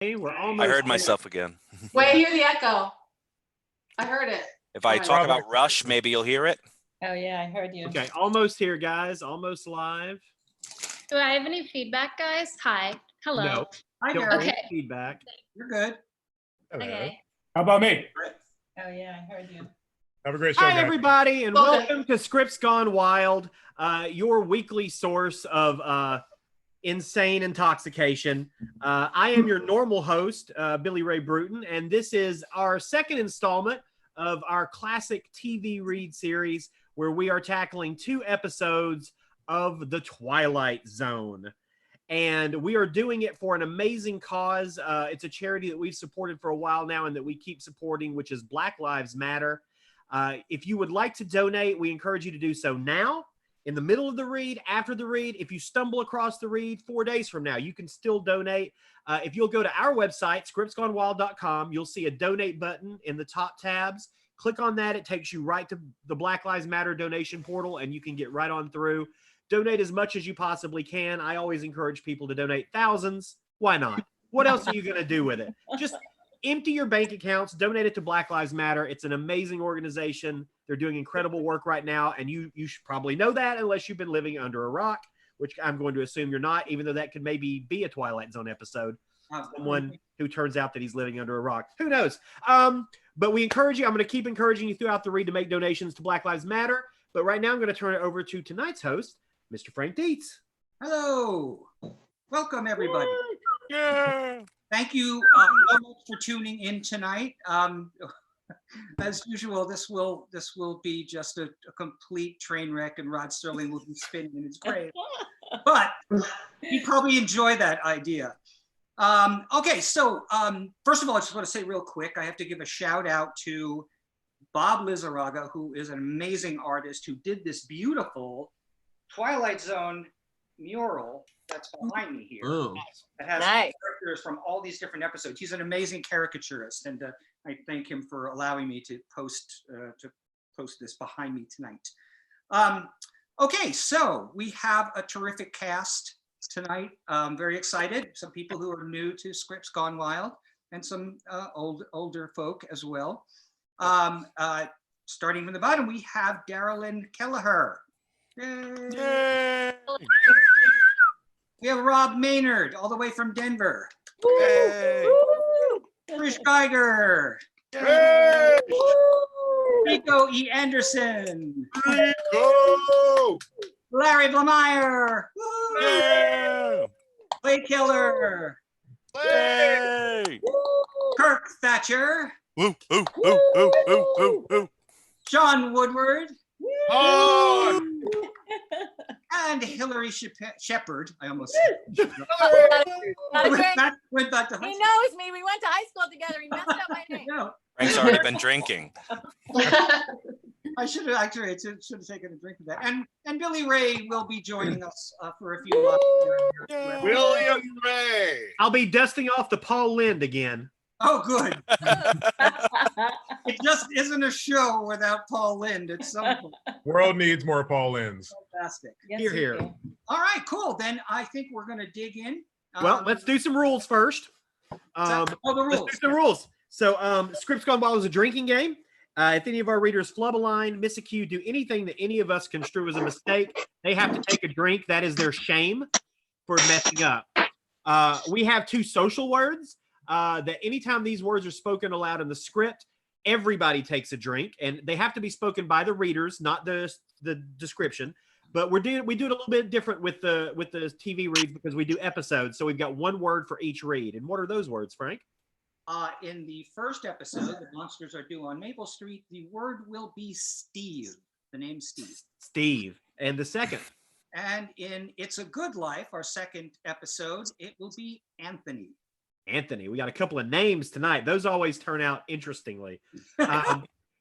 Hey, we're almost. I heard myself again. Wait, hear the echo. I heard it. If I talk about Rush, maybe you'll hear it. Oh yeah, I heard you. Okay, almost here, guys. Almost live. Do I have any feedback, guys? Hi. Hello. No. Hi, Don't Daralyn. worry, Okay. feedback. You're good. Okay. How about me? Oh yeah, I heard you. Have a great show, Hi, guys. everybody, and Okay. welcome to Scripts Gone Wild, your weekly source of insane intoxication. I am your normal host, Billy Ray Bruton, and this is our second installment of our classic TV read series where we are tackling 2 episodes of The Twilight Zone. And we are doing it for an amazing cause. It's a charity that we've supported for a while now and that we keep supporting, which is Black Lives Matter. If you would like to donate, we encourage you to do so now, in the middle of the read, after the read. If you stumble across the read 4 days from now, you can still donate. If you'll go to our website, scriptsgonewild.com, you'll see a donate button in the top tabs. Click on that. It takes you right to the Black Lives Matter donation portal, and you can get right on through. Donate as much as you possibly can. I always encourage people to donate thousands. Why not? What else are you going to do with it? Just empty your bank accounts, donate it to Black Lives Matter. It's an amazing organization. They're doing incredible work right now, and you should probably know that unless you've been living under a rock, which I'm going to assume you're not, even though that could maybe be a Twilight Zone episode. Someone who turns out that he's living under a rock. Who knows? But we encourage you. I'm going to keep encouraging you throughout the read to make donations to Black Lives Matter. But right now I'm going to turn it over to tonight's host, Mr. Frank Dietz. Hello. Welcome, everybody. Yeah. Thank you so much for tuning in tonight. As usual, this will be just a complete train wreck, and Rod Sterling will be spinning in his grave. But you probably enjoy that idea. Okay, so first of all, I just want to say real quick, I have to give a shout out to Bob Lizarraga, who is an amazing artist who did this beautiful Twilight Zone mural that's behind me here. Oh. It has Nice. characters from all these different episodes. He's an amazing caricaturist, and I thank him for allowing me to post this behind me tonight. Okay, so we have a terrific cast tonight. Very excited. Some people who are new to Scripts Gone Wild, and some older folk as well. Starting from the bottom, we have Daralyn Kelleher. Yay. Yay. We have Robb Maynard, all the way from Denver. Yay. Trish Geiger. Yay. Rico E. Anderson. Rico! Larry Blamire. Yay. Keller. Yay. Kirk Thatcher. Woo, woo, woo, woo, woo, woo, woo. Shawn Woodward. Oh! And Hilary Shepard. I almost Not a drink. went back to high He school. knows me. We went to high school together. He messed up my name. No, Frank's already been drinking. I should have actually taken a drink of that. And Billy Ray will be joining us for a few months. William Ray! I'll be dusting off the Paul Lind again. Oh, good. It just isn't a show without Paul Lind at some point. World needs more Paul Linds. Fantastic. Yes, Here, you here. do. All right, cool. Then I think we're going to dig in. Well, let's do some rules first. The rules. Let's do the rules. So, Scripts Gone Wild is a drinking game. If any of our readers flub a line, miss a cue, do anything that any of us construe as a mistake, they have to take a drink. That is their shame for messing up. We have 2 social words that anytime these words are spoken aloud in the script, everybody takes a drink, and they have to be spoken by the readers, not the description. But we do it a little bit different with the TV reads because we do episodes. So we've got 1 word for each read. And what are those words, Frank? In the first episode, The Monsters Are Due on Maple Street, the word will be Steve, the name Steve. Steve. And the second? And in It's a Good Life, our second episode, it will be Anthony. Anthony. We got a couple of names tonight. Those always turn out interestingly.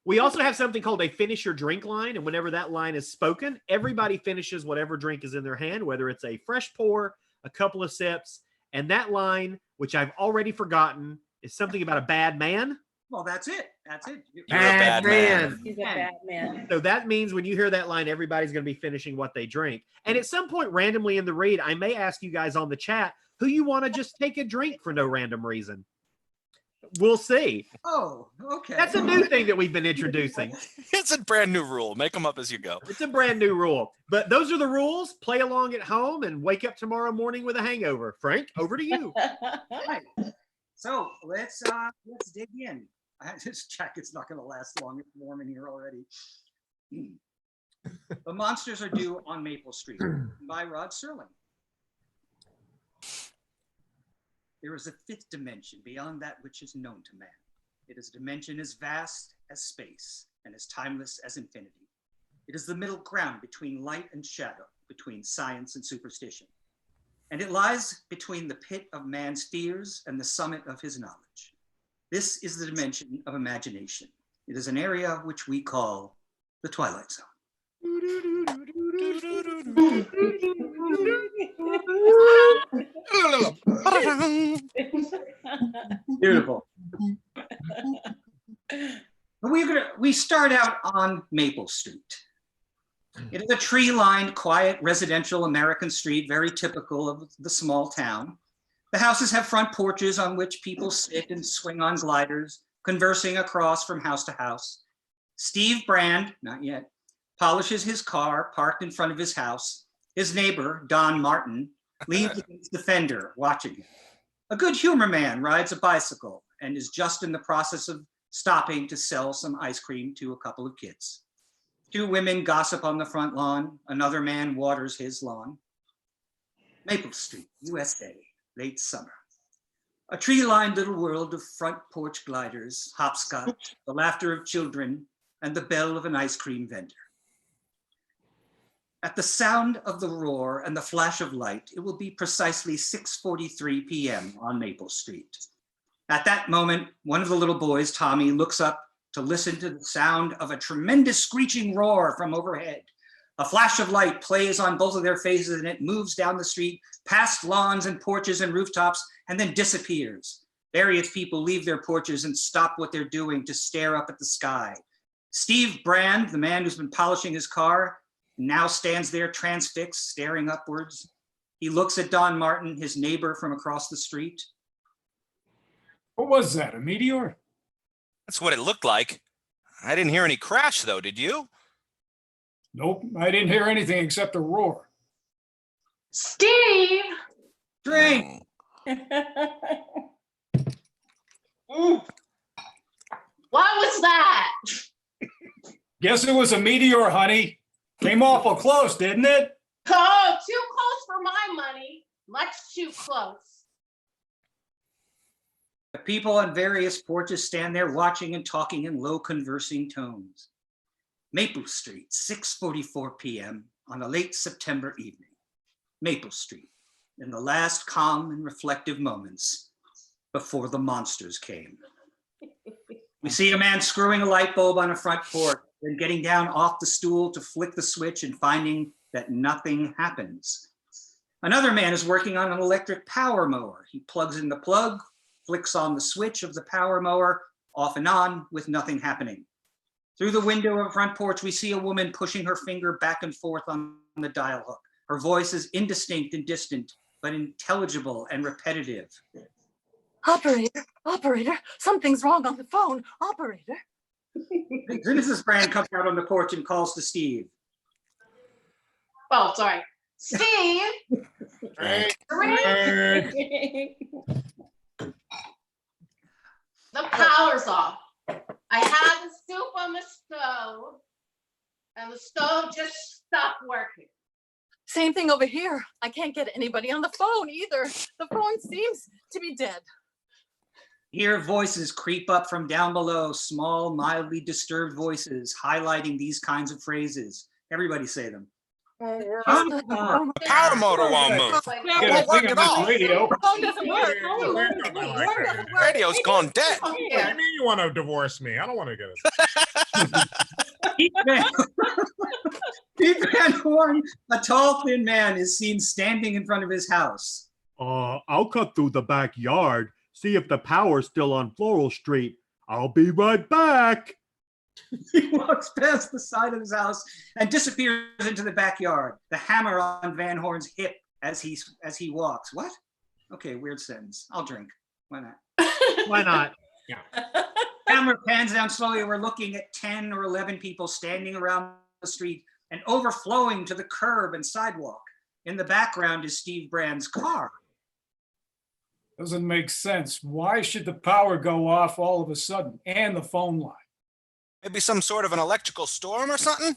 We also have something called a finish your drink line. And whenever that line is spoken, everybody finishes whatever drink is in their hand, whether it's a fresh pour, a couple of sips. And that line, which I've already forgotten, is something about a bad man. Well, that's it. That's it. You're a bad man. He's a bad man. So that means when you hear that line, everybody's going to be finishing what they drink. And at some point randomly in the read, I may ask you guys on the chat, who you want to just take a drink for no random reason. We'll see. Oh, okay. That's a new thing that we've been introducing. It's a brand new rule. Make them up as you go. It's a brand new rule. But those are the rules. Play along at home and wake up tomorrow morning with a hangover. Frank, over to you. Right. So let's dig in. This jacket's not going to last long. It's warm in here already. The Monsters Are Due on Maple Street by Rod Serling. There is a fifth dimension beyond that which is known to man. It is a dimension as vast as space and as timeless as infinity. It is the middle ground between light and shadow, between science and superstition. And it lies between the pit of man's fears and the summit of his knowledge. This is the dimension of imagination. It is an area which we call the Twilight Zone. Beautiful. We start out on Maple Street. It is a tree-lined, quiet, residential American street, very typical of the small town. The houses have front porches on which people sit and swing on gliders, conversing across from house to house. Steve Brand, not yet, polishes his car parked in front of his house. His neighbor, Don Martin, leans against the fender, watching him. A good humor man rides a bicycle and is just in the process of stopping to sell some ice cream to a couple of kids. Two women gossip on the front lawn. Another man waters his lawn. Maple Street, USA, late summer. A tree-lined little world of front porch gliders, hopscotch, the laughter of children, and the bell of an ice cream vendor. At the sound of the roar and the flash of light, it will be precisely 6:43 p.m. on Maple Street. At that moment, one of the little boys, Tommy, looks up to listen to the sound of a tremendous screeching roar from overhead. A flash of light plays on both of their faces and it moves down the street, past lawns and porches and rooftops, and then disappears. Various people leave their porches and stop what they're doing to stare up at the sky. Steve Brand, the man who's been polishing his car, now stands there transfixed, staring upwards. He looks at Don Martin, his neighbor from across the street. What was that, a meteor? That's what it looked like. I didn't hear any crash, though, did you? Nope, I didn't hear anything except a roar. Steve! Drink! What was that? Guess it was a meteor, honey. Came awful close, didn't it? Oh, too close for my money. Much too close. The people on various porches stand there watching and talking in low conversing tones. Maple Street, 6:44 p.m. on a late September evening. Maple Street, in the last calm and reflective moments before the monsters came. We see a man screwing a light bulb on a front porch, then getting down off the stool to flick the switch and finding that nothing happens. Another man is working on an electric power mower. He plugs in the plug, flicks on the switch of the power mower, off and on, with nothing happening. Through the window of a front porch, we see a woman pushing her finger back and forth on the dial hook. Her voice is indistinct and distant, but intelligible and repetitive. Operator, something's wrong on the phone. Operator. Mrs. Brand comes out on the porch and calls to Steve. Oh, sorry. Steve! Drink. The power's off. I had the soup on the stove, and the stove just stopped working. Same thing over here. I can't get anybody on the phone either. The phone seems to be dead. Hear voices creep up from down below, small, mildly disturbed voices, highlighting these kinds of phrases. Everybody say them. The power motor won't move. Get a thing on this radio. The phone doesn't work. Radio's gone dead. What do you mean you want to divorce me? I don't want to get it. Pete Van Horn, a tall, thin man, is seen standing in front of his house. I'll cut through the backyard, see if the power's still on Floral Street. I'll be right back. He walks past the side of his house and disappears into the backyard, the hammer on Van Horn's hip as he walks. What? Okay, weird sentence. I'll drink. Why not? Why not? Camera pans down slowly. We're looking at 10 or 11 people standing around the street and overflowing to the curb and sidewalk. In the background is Steve Brand's car. Doesn't make sense. Why should the power go off all of a sudden and the phone line? Maybe some sort of an electrical storm or something?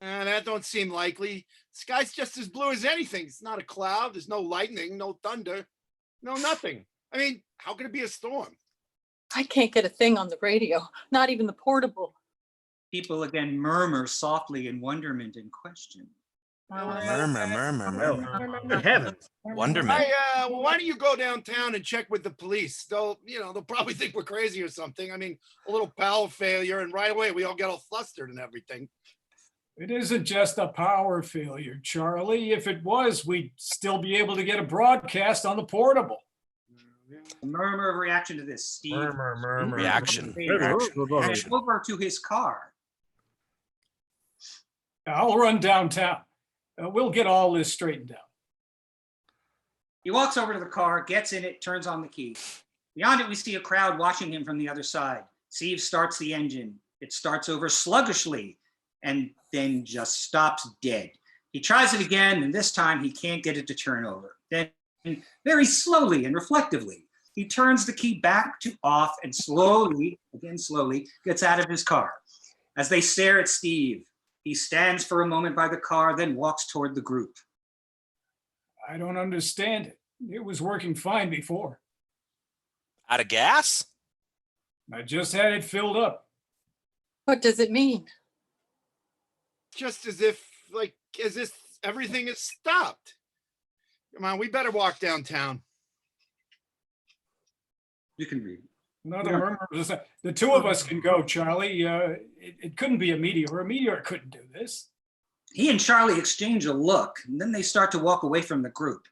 That don't seem likely. The sky's just as blue as anything. It's not a cloud. There's no lightning, no thunder, no nothing. I mean, how could it be a storm? I can't get a thing on the radio, not even the portable. People again murmur softly in wonderment and question. Murmur. Good heavens. Wonderment. Well, why don't you go downtown and check with the police? They'll probably think we're crazy or something. I mean, a little power failure, and right away we all get all flustered and everything. It isn't just a power failure, Charlie. If it was, we'd still be able to get a broadcast on the portable. A murmur of reaction to this. Steve Reaction. heads over to his car. I'll run downtown. We'll get all this straightened out. He walks over to the car, gets in it, turns on the key. Beyond it, we see a crowd watching him from the other side. Steve starts the engine. It starts over sluggishly and then just stops dead. He tries it again, and this time he can't get it to turn over. Then, very slowly and reflectively, he turns the key back to off and slowly gets out of his car. As they stare at Steve, he stands for a moment by the car, then walks toward the group. I don't understand it. It was working fine before. Out of gas? I just had it filled up. What does it mean? Just as if everything is stopped. Come on, we better walk downtown. You can read. Another murmur. The two of us can go, Charlie. It couldn't be a meteor. A meteor couldn't do this. He and Charlie exchange a look, and then they start to walk away from the group.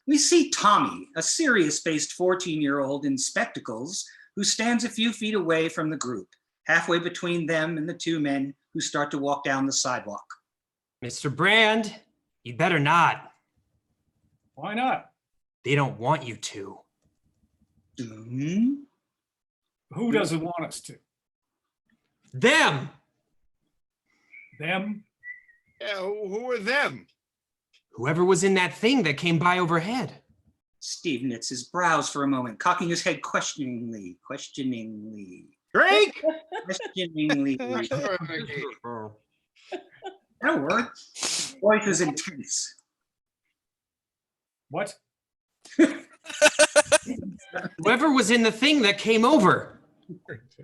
We see Tommy, a serious-faced 14-year-old in spectacles, who stands a few feet away from the group, halfway between them and the two men who start to walk down the sidewalk. Mr. Brand, you'd better not. Why not? They don't want you to. Who doesn't want us to? Them! Them? Yeah, who are them? Whoever was in that thing that came by overhead. Steve knits his brows for a moment, cocking his head questioningly. Drake! Questioningly. That'll work. Voice is intense. What? Whoever was in the thing that came over.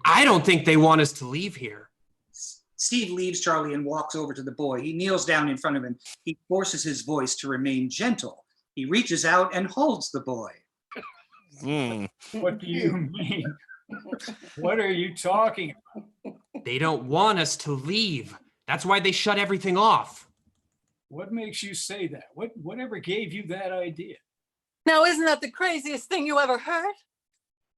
I don't think they want us to leave here. Steve leaves Charlie and walks over to the boy. He kneels down in front of him. He forces his voice to remain gentle. He reaches out and holds the boy. What do you mean? What are you talking about? They don't want us to leave. That's why they shut everything off. What makes you say that? Whatever gave you that idea? Now, isn't that the craziest thing you ever heard?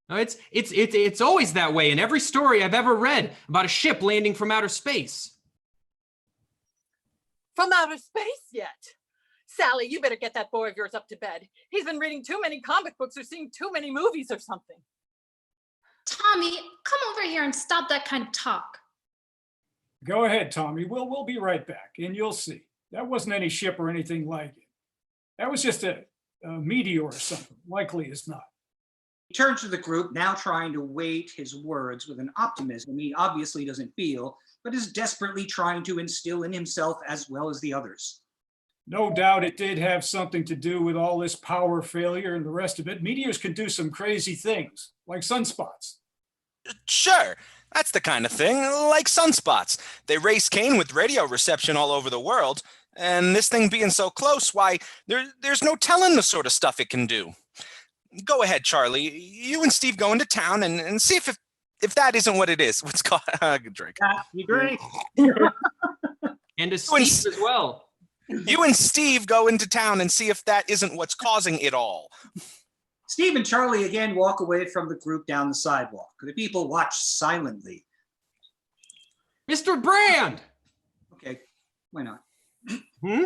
It's always that way in every story I've ever read about a ship landing from outer space. From outer space yet? Sally, you better get that boy of yours up to bed. He's been reading too many comic books or seeing too many movies or something. Tommy, come over here and stop that kind of talk. Go ahead, Tommy. We'll be right back, and you'll see. That wasn't any ship or anything like it. That was just a meteor or something, likely as not. He turns to the group, now trying to weight his words with an optimism he obviously doesn't feel, but is desperately trying to instill in himself as well as the others. No doubt it did have something to do with all this power failure and the rest of it. Meteors can do some crazy things, like sunspots. Sure, that's the kind of thing, like sunspots. They race Kane with radio reception all over the world, and this thing being so close, why, there's no telling the sort of stuff it can do. Go ahead, Charlie. You and Steve go into town and see if that isn't what it is. What's called drink. You drink. And to Steve as well. You and Steve go into town and see if that isn't what's causing it all. Steve and Charlie again walk away from the group down the sidewalk. The people watch silently. Mr. Brand! Okay, why not? Hmm?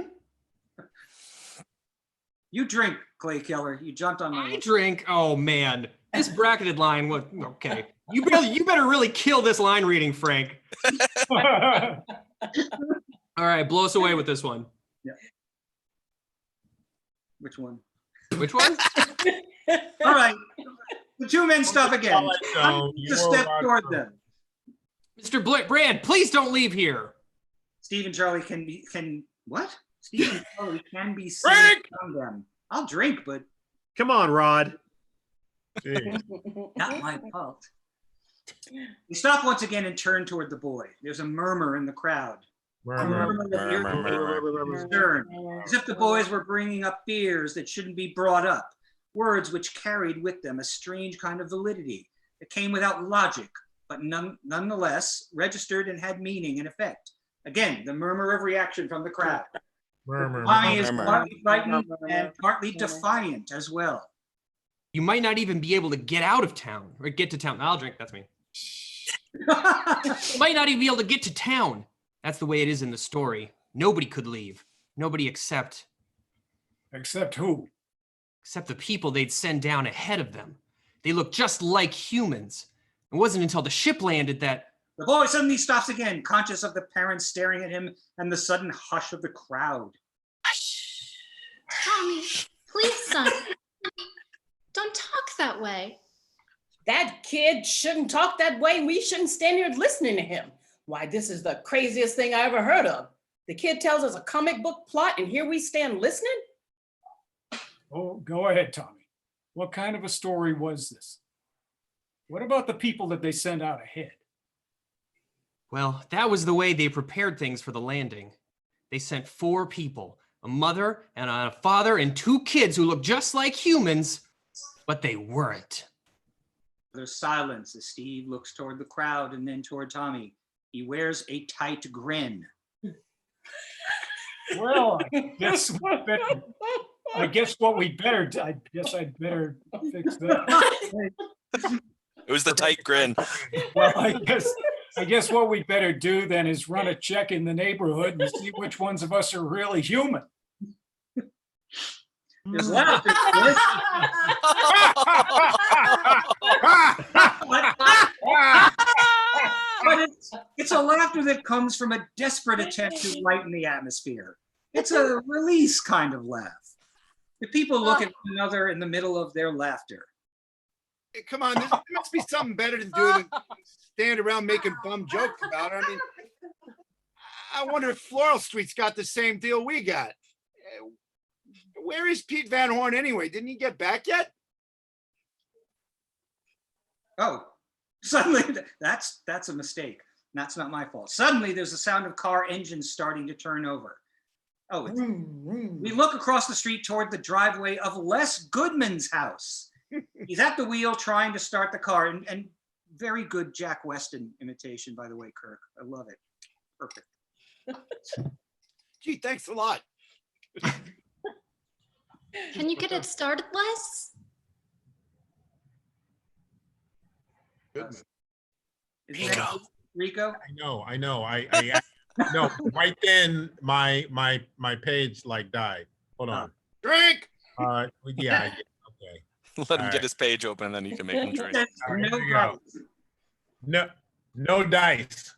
You drink, Clay Keller. You jumped on my. I drink. Oh man, this bracketed line was okay. You better really kill this line reading, Frank. All right, blow us away with this one. Yeah. Which one? Which one? All right. The two men stop again. So Just step toward them. Mr. Brand, please don't leave here. Steve and Charlie can what? Steve and Charlie can be seen from them. I'll drink, but Come on, Rod. not my fault. We stop once again and turn toward the boy. There's a murmur in the crowd. Murmur. Concern, as if the boys were bringing up fears that shouldn't be brought up. Words which carried with them a strange kind of validity that came without logic, but nonetheless registered and had meaning and effect. Again, the murmur of reaction from the crowd. Tommy is partly frightened and partly defiant as well. You might not even be able to get out of town or get to town. I'll drink. That's me. You might not even be able to get to town. That's the way it is in the story. Nobody could leave. Nobody except who? Except the people they'd send down ahead of them. They look just like humans. It wasn't until the ship landed that... The boy suddenly stops again, conscious of the parents staring at him and the sudden hush of the crowd. Tommy, please, son. Don't talk that way. That kid shouldn't talk that way. We shouldn't stand here listening to him. Why, this is the craziest thing I ever heard of. The kid tells us a comic book plot, and here we stand listening? Oh, go ahead, Tommy. What kind of a story was this? What about the people that they sent out ahead? Well, that was the way they prepared things for the landing. They sent 4 people, a mother and a father and 2 kids who looked just like humans, but they weren't. There's silence as Steve looks toward the crowd and then toward Tommy. He wears a tight grin. Well, I guess I'd better fix that. It was the tight grin. Well, I guess what we'd better do then is run a check in the neighborhood and see which ones of us are really human. There's laughter. But it's a laughter that comes from a desperate attempt to lighten the atmosphere. It's a release kind of laugh. The people look at one another in the middle of their laughter. Hey, come on, there must be something better to do than stand around making bum jokes about it. I mean, I wonder if Floral Street's got the same deal we got. Where is Pete Van Horn anyway? Didn't he get back yet? Oh, suddenly that's a mistake. That's not my fault. Suddenly there's a sound of car engines starting to turn over. Oh, we look across the street toward the driveway of Les Goodman's house. He's at the wheel trying to start the car, and very good Jack Weston imitation, by the way, Kirk. I love it. Perfect. Gee, thanks a lot. Can you get it started, Les? Rico? I know. I no, right then my page like died. Hold on. Drink. Yeah. Okay. Let him get his page open, and then you can make him drink. No dice.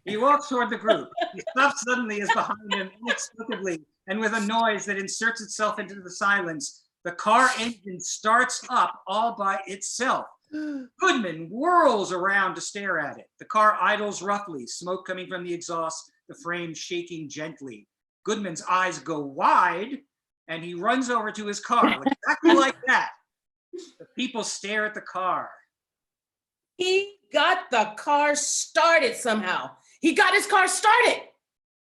He walks toward the group. He stops suddenly as behind him, inexplicably, and with a noise that inserts itself into the silence, the car engine starts up all by itself. Goodman whirls around to stare at it. The car idles roughly, smoke coming from the exhaust, the frame shaking gently. Goodman's eyes go wide, and he runs over to his car, exactly like that. The people stare at the car. He got the car started somehow. He got his car started.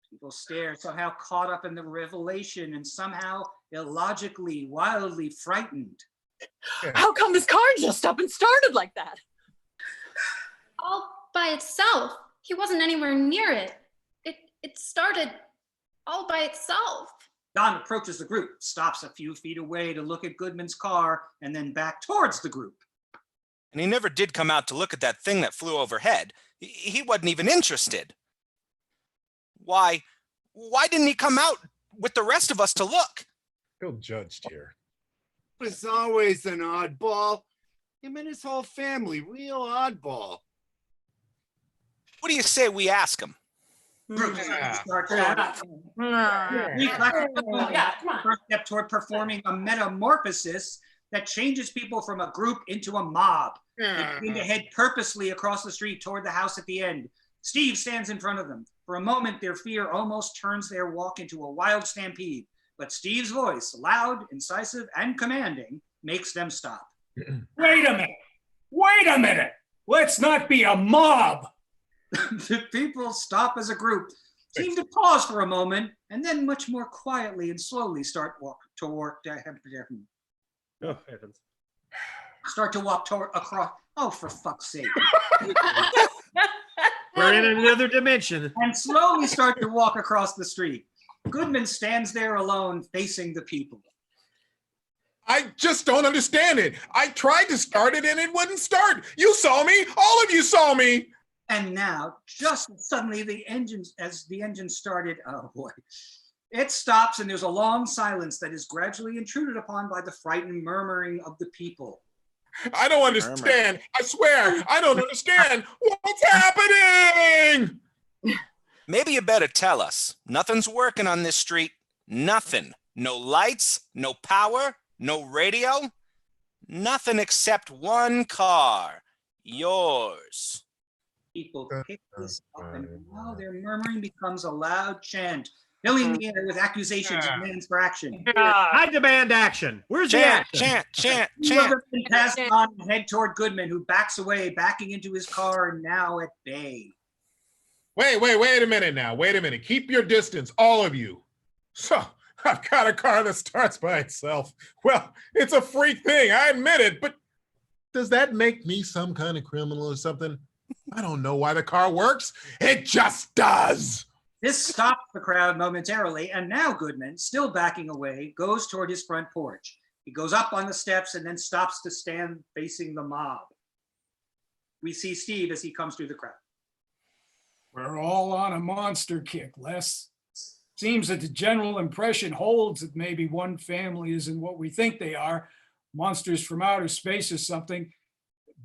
People stare, somehow caught up in the revelation and somehow illogically, wildly frightened. How come his car just up and started like that? All by itself. He wasn't anywhere near it. It started all by itself. Don approaches the group, stops a few feet away to look at Goodman's car, and then back towards the group. And he never did come out to look at that thing that flew overhead. He wasn't even interested. Why didn't he come out with the rest of us to look? Feel judged here. was always an oddball. Him and his whole family, real oddball. What do you say we ask him? First step toward performing a metamorphosis that changes people from a group into a mob. They begin to head purposely across the street toward the house at the end. Steve stands in front of them. For a moment, their fear almost turns their walk into a wild stampede. But Steve's voice, loud, incisive, and commanding, makes them stop. Wait a minute. Wait a minute. Let's not be a mob. The people stop as a group, seem to pause for a moment, and then much more quietly and slowly start to walk across. Oh, for fuck's sake. We're in another dimension. And slowly start to walk across the street. Goodman stands there alone, facing the people. I just don't understand it. I tried to start it and it wouldn't start. You saw me. All of you saw me. And now, just suddenly, as the engine started, oh boy, it stops and there's a long silence that is gradually intruded upon by the frightened murmuring of the people. I don't understand. I swear, I don't understand. What's happening? Maybe you better tell us. Nothing's working on this street. Nothing. No lights, no power, no radio. Nothing except one car. Yours. People pick this up and now their murmuring becomes a loud chant, filling the air with accusations and demands for action. I demand action. Where's the action? Chant. Pass on and head toward Goodman, who backs away, backing into his car and now at bay. Wait a minute now. Wait a minute. Keep your distance, all of you. So, I've got a car that starts by itself. Well, it's a freak thing, I admit it, but does that make me some kind of criminal or something? I don't know why the car works. It just does. This stops the crowd momentarily, and now Goodman, still backing away, goes toward his front porch. He goes up on the steps and then stops to stand facing the mob. We see Steve as he comes through the crowd. We're all on a monster kick, Les. Seems that the general impression holds that maybe one family isn't what we think they are. Monsters from outer space or something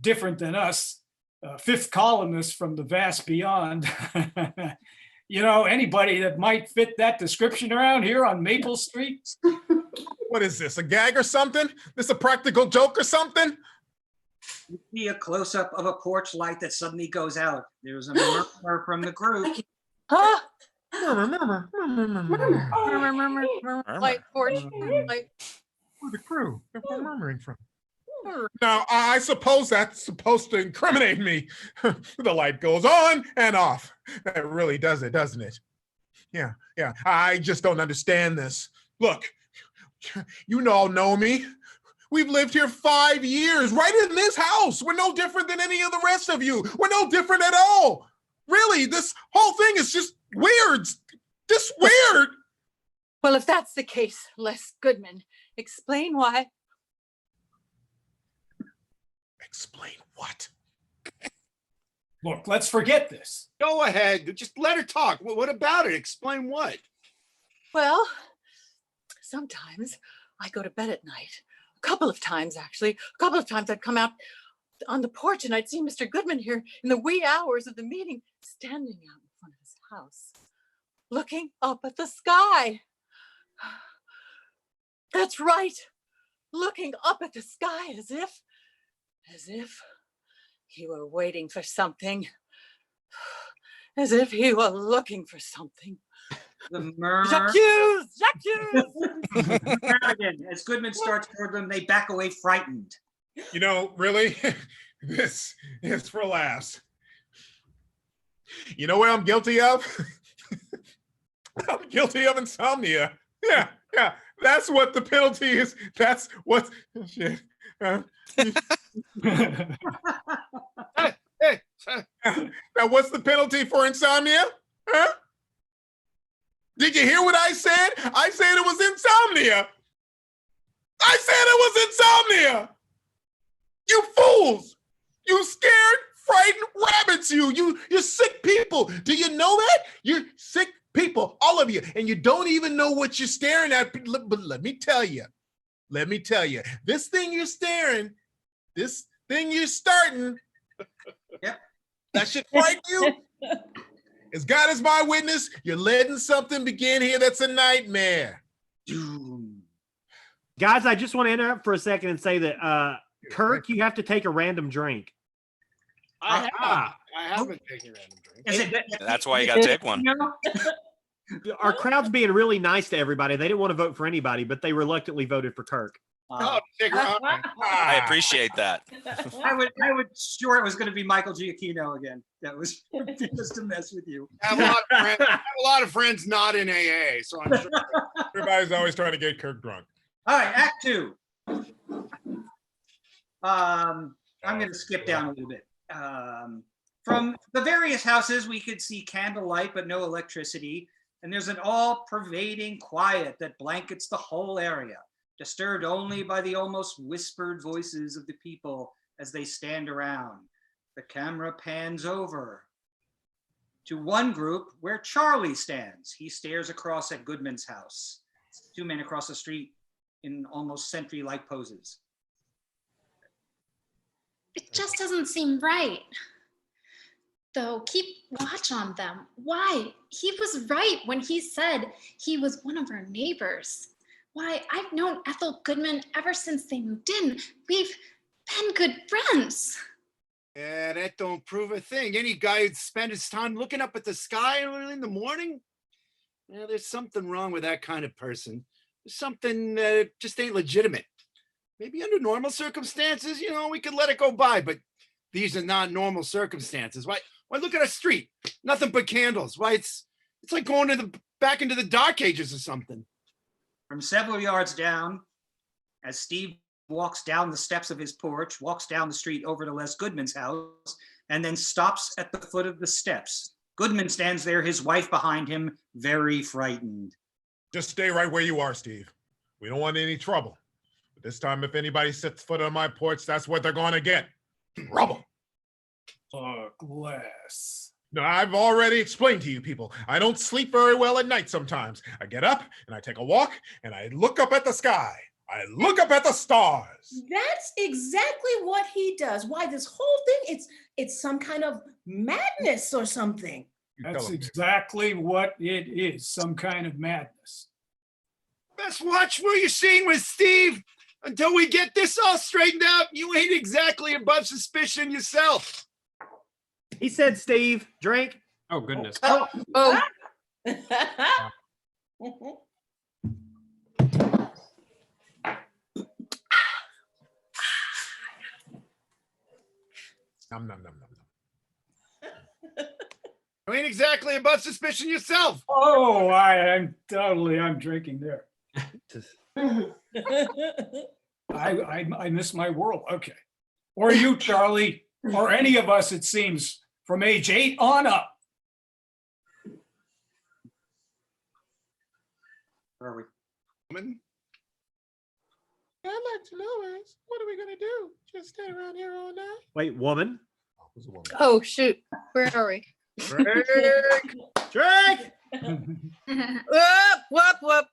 different than us. Fifth columnist from the vast beyond. You know, anybody that might fit that description around here on Maple Street? What is this, a gag or something? This a practical joke or something? You see a close-up of a porch light that suddenly goes out. There's a murmur from the group. Huh? Murmur. Light porch, light. Where's the crew? Where are murmuring from? Now, I suppose that's supposed to incriminate me. The light goes on and off. That really does it, doesn't it? Yeah. I just don't understand this. Look, you all know me. We've lived here 5 years, right in this house. We're no different than any of the rest of you. We're no different at all. Really, this whole thing is just weird. Just weird. Well, if that's the case, Les Goodman, explain why. Explain what? Look, let's forget this. Go ahead. Just let her talk. What about it? Explain what? Well, sometimes I go to bed at night. A couple of times, actually. A couple of times I'd come out on the porch and I'd see Mr. Goodman here in the wee hours of the meeting, standing out in front of his house, looking up at the sky. That's right. Looking up at the sky as if he were waiting for something. As if he were looking for something. The murmur. J'accuse! As Goodman starts toward them, they back away frightened. You know, really, this is for laughs. You know what I'm guilty of? I'm guilty of insomnia. Yeah. That's what the penalty is. That's what. Shit. Hey. Now, what's the penalty for insomnia? Huh? Did you hear what I said? I said it was insomnia. I said it was insomnia. You fools. You scared, frightened rabbits, you sick people. Do you know that? You're sick people, all of you, and you don't even know what you're staring at. But let me tell you, let me tell you, this thing you're starting, Yep. that should frighten you. As God is my witness, you're letting something begin here that's a nightmare. Guys, I just want to interrupt for a second and say that Kirk, you have to take a random drink. I haven't taken a random drink. Is it? That's why you got to take one. Our crowd's being really nice to everybody. They didn't want to vote for anybody, but they reluctantly voted for Kirk. Oh, take her out. I appreciate that. I would sure it was going to be Michael Giacchino again. That was just to mess with you. I have a lot of friends not in AA, so I'm sure. Everybody's always trying to get Kirk drunk. All right, Act 2. I'm going to skip down a little bit. From the various houses, we could see candlelight, but no electricity. And there's an all-pervading quiet that blankets the whole area, disturbed only by the almost whispered voices of the people as they stand around. The camera pans over to one group where Charlie stands. He stares across at Goodman's house. 2 men across the street in almost sentry-like poses. It just doesn't seem right. Though, keep watch on them. Why? He was right when he said he was one of our neighbors. Why, I've known Ethel Goodman ever since they moved in. We've been good friends. Yeah, that don't prove a thing. Any guy who'd spend his time looking up at the sky early in the morning, yeah, there's something wrong with that kind of person. There's something that just ain't legitimate. Maybe under normal circumstances, we could let it go by, but these are not normal circumstances. Why look at a street? Nothing but candles. Why, it's like going back into the Dark Ages or something. From several yards down, as Steve walks down the steps of his porch, walks down the street over to Les Goodman's house, and then stops at the foot of the steps. Goodman stands there, his wife behind him, very frightened. Just stay right where you are, Steve. We don't want any trouble. But this time, if anybody sets foot on my porch, that's what they're going to get. Trouble. Glass. No, I've already explained to you people. I don't sleep very well at night sometimes. I get up and I take a walk and I look up at the sky. I look up at the stars. That's exactly what he does. Why this whole thing, it's some kind of madness or something. That's exactly what it is, some kind of madness. Best watch where you're seeing with Steve. Until we get this all straightened out, you ain't exactly above suspicion yourself. He said, Steve, drink. Oh, goodness. Oh. Nom, nom, nom, nom, nom. You ain't exactly above suspicion yourself. Oh, I'm drinking there. I miss my world. Okay. Or you, Charlie, or any of us, it seems, from age 8 on up. Where are we? Woman? I'd like to know is, what are we going to do? Just stay around here all night? Wait, woman? Oh, shoot. Where are we? Drink! Whoop.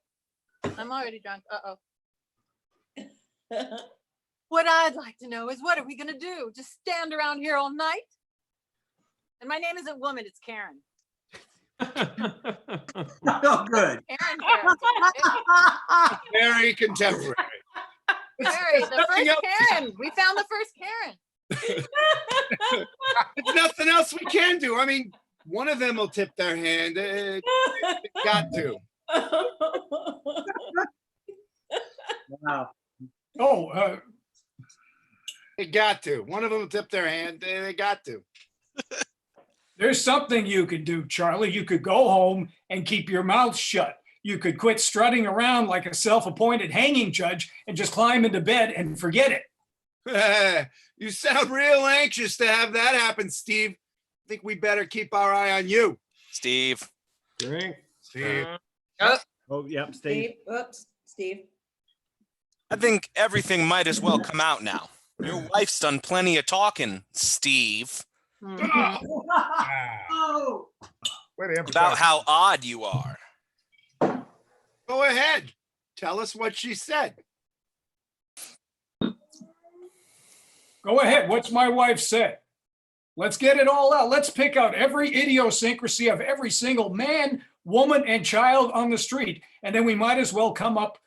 I'm already drunk. Uh-oh. What I'd like to know is, what are we going to do? Just stand around here all night? And my name isn't Woman, it's Karen. Oh, good. Karen. Very contemporary. Karen, the first else. Karen. We found the first Karen. There's nothing else we can do. I mean, one of them will tip their hand. It got to. Wow. Oh, They got to. One of them will tip their hand. They got to. there's something you could do, Charlie. You could go home and keep your mouth shut. You could quit strutting around like a self-appointed hanging judge and just climb into bed and forget it. You sound real anxious to have that happen, Steve. I think we better keep our eye on you. Steve. Drink. Steve. Oh, yep, Steve. Oops, Steve. I think everything might as well come out now. Your wife's done plenty of talking, Steve, Oh. about how odd you are. Go ahead. Tell us what she said. Go ahead. What's my wife said? Let's get it all out. Let's pick out every idiosyncrasy of every single man, woman, and child on the street. And then we might as well come up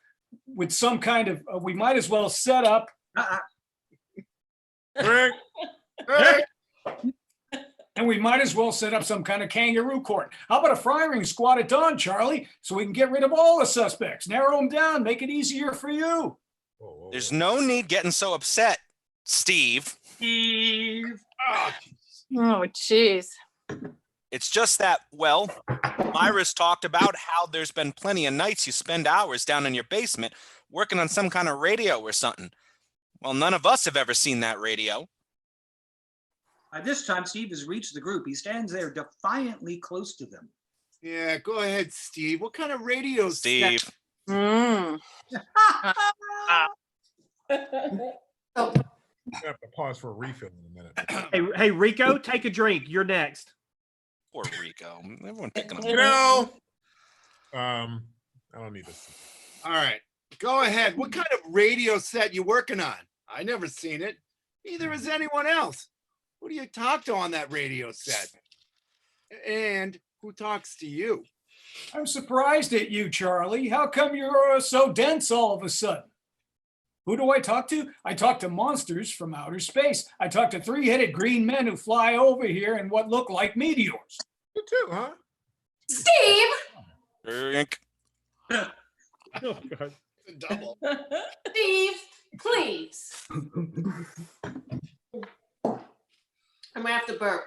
with some kind of, we might as well set up. Rick. And we might as well set up some kind of kangaroo court. How about a firing squad at dawn, Charlie? So we can get rid of all the suspects, narrow them down, make it easier for you. There's no need getting so upset, Steve. Steve. Oh, jeez. It's just that, well, Myra's talked about how there's been plenty of nights you spend hours down in your basement working on some kind of radio or something. Well, none of us have ever seen that radio. By this time, Steve has reached the group. He stands there defiantly close to them. Yeah, go ahead, Steve. What kind of radio? Steve. I have to pause for a refill in a minute. Hey, Rico, take a drink. You're next. Poor Rico. Everyone picking You him. know, I don't need this. All right, go ahead. What kind of radio set you working on? I never seen it. Neither has anyone else. Who do you talk to on that radio set? And who talks to you? I'm surprised at you, Charlie. How come you're so dense all of a sudden? Who do I talk to? I talk to monsters from outer space. I talk to three-headed green men who fly over here in what look like meteors. You too, huh? Steve! Drink. Oh, God. Double. Steve, please. I'm gonna have to burp.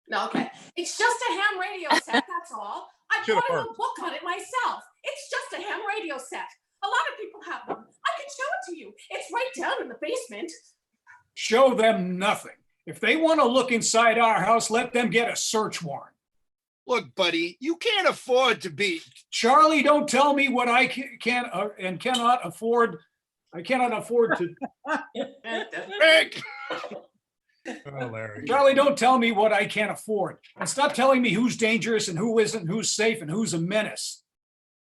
No, okay. It's just a ham radio set, that's all. I Should've bought a burped. book on it myself. It's just a ham radio set. A lot of people have them. I can show it to you. It's right down in the basement. Show them nothing. If they want to look inside our house, let them get a search warrant. Look, buddy, you can't afford to be. Charlie, don't tell me what I can and cannot afford. I cannot afford to. Rick! Oh, Larry. Charlie, don't tell me what I can't afford. And stop telling me who's dangerous and who isn't, who's safe and who's a menace.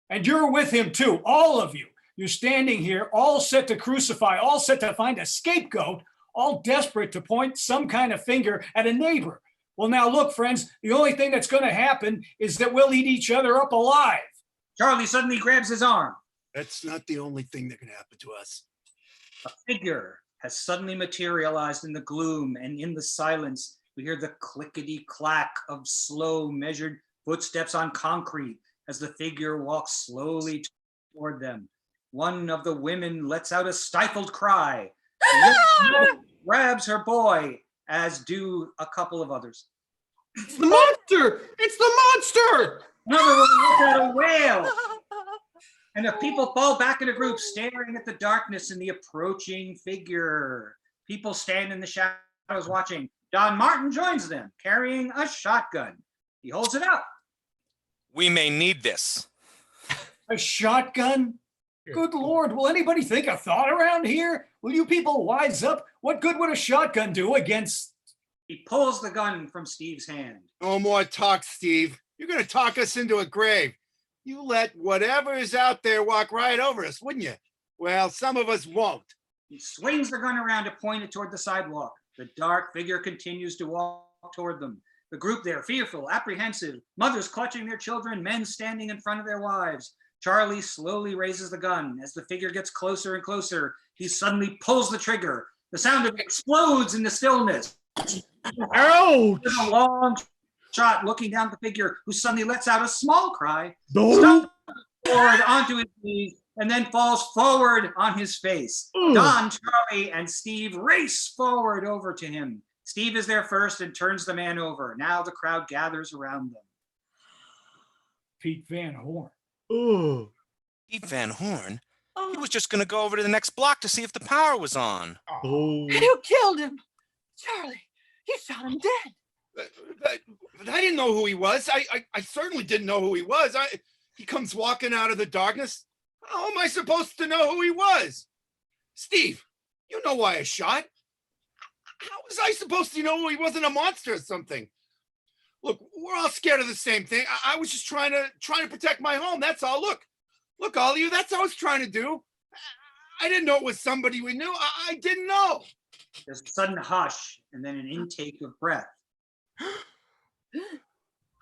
And you're with him too, all of you. You're standing here, all set to crucify, all set to find a scapegoat, all desperate to point some kind of finger at a neighbor. Well, now look, friends, the only thing that's going to happen is that we'll eat each other up alive. Charlie suddenly grabs his arm. That's not the only thing that can happen to us. A figure has suddenly materialized in the gloom, and in the silence, we hear the clickety-clack of slow, measured footsteps on concrete as the figure walks slowly toward them. One of the women lets out a stifled cry, grabs her boy, as do a couple of others. It's the monster! It's the monster! Another woman lets out a wail, and the people fall back in a group, staring at the darkness and the approaching figure. People stand in the shadows watching. Don Martin joins them, carrying a shotgun. He holds it out. We may need this. A shotgun? Good Lord, will anybody think a thought around here? Will you people wise up? What good would a shotgun do against... He pulls the gun from Steve's hand. No more talk, Steve. You're going to talk us into a grave. You let whatever is out there walk right over us, wouldn't you? Well, some of us won't. He swings the gun around to point it toward the sidewalk. The dark figure continues to walk toward them. The group there, fearful, apprehensive, mothers clutching their children, men standing in front of their wives. Charlie slowly raises the gun. As the figure gets closer and closer, he suddenly pulls the trigger. The sound of it explodes in the stillness. Ouch! There's a long shot looking down at the figure, who suddenly lets out a small cry, No. stumbles forward onto his knees, and then falls forward on his face. Don, Charlie, and Steve race forward over to him. Steve is there first and turns the man over. Now the crowd gathers around them. Pete Van Horn. Ooh. Pete Van Horn? He was just going to go over to the next block to see if the power was on. Oh. You killed him. Charlie, you shot him dead. But I didn't know who he was. I certainly didn't know who he was. He comes walking out of the darkness. How am I supposed to know who he was? Steve, you know why I shot. How was I supposed to know he wasn't a monster or something? Look, we're all scared of the same thing. I was just trying to protect my home. That's all. Look, all of you. That's what I was trying to do. I didn't know it was somebody we knew. I didn't know. There's a sudden hush and then an intake of breath.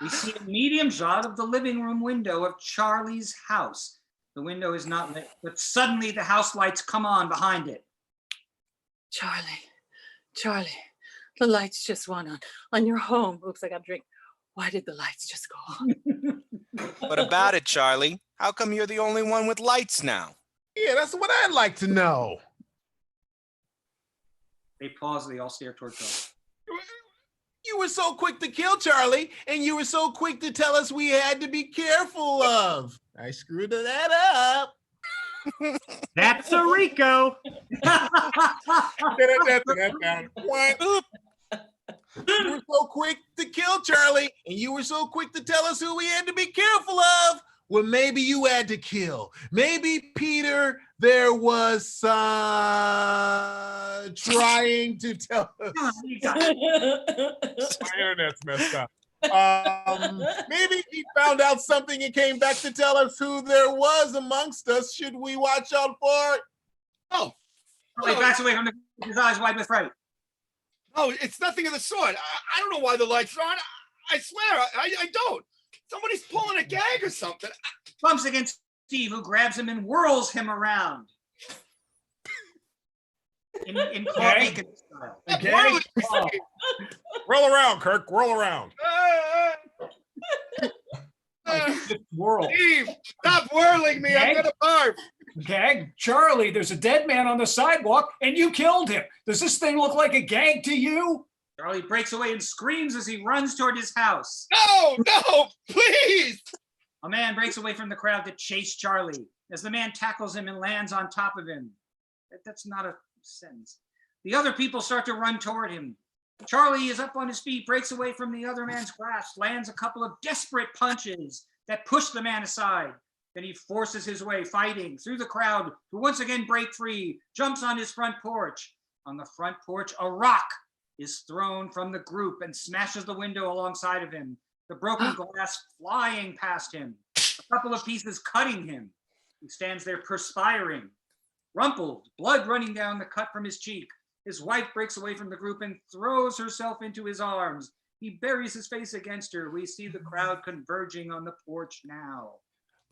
We see a medium shot of the living room window of Charlie's house. The window is not lit, but suddenly the house lights come on behind it. Charlie, the lights just went on your home. Oops, I got a drink. Why did the lights just go on? What about it, Charlie? How come you're the only one with lights now? Yeah, that's what I'd like to know. They pause, they all stare toward Charlie. You were so quick to kill Charlie, and you were so quick to tell us we had to be careful of. I screwed that up. That's a Rico. What? You were so quick to kill Charlie, and you were so quick to tell us who we had to be careful of. Well, maybe you had to kill. Maybe, Peter, there was trying to tell us. My internet's messed up. Maybe he found out something and came back to tell us who there was amongst us. Should we watch out for it? Oh, He backs away from his eyes wide with fright. no, it's nothing of the sort. I don't know why the lights are on. I swear, I don't. Somebody's pulling a gag or something. Bumps against Steve, who grabs him and whirls him around. In Claw Bacon style. Okay. Oh. Roll around, Kirk. Roll around. World. Steve, stop whirling me. I'm gonna barf. Gag, Charlie, there's a dead man on the sidewalk and you killed him. Does this thing look like a gag to you? Charlie breaks away and screams as he runs toward his house. No, please. A man breaks away from the crowd to chase Charlie as the man tackles him and lands on top of him. That's not a sentence. The other people start to run toward him. Charlie is up on his feet, breaks away from the other man's grasp, lands a couple of desperate punches that push the man aside. Then he forces his way, fighting through the crowd to once again break free, jumps on his front porch. On the front porch, a rock is thrown from the group and smashes the window alongside of him, the broken glass flying past him, a couple of pieces cutting him. He stands there perspiring, rumpled, blood running down the cut from his cheek. His wife breaks away from the group and throws herself into his arms. He buries his face against her. We see the crowd converging on the porch now.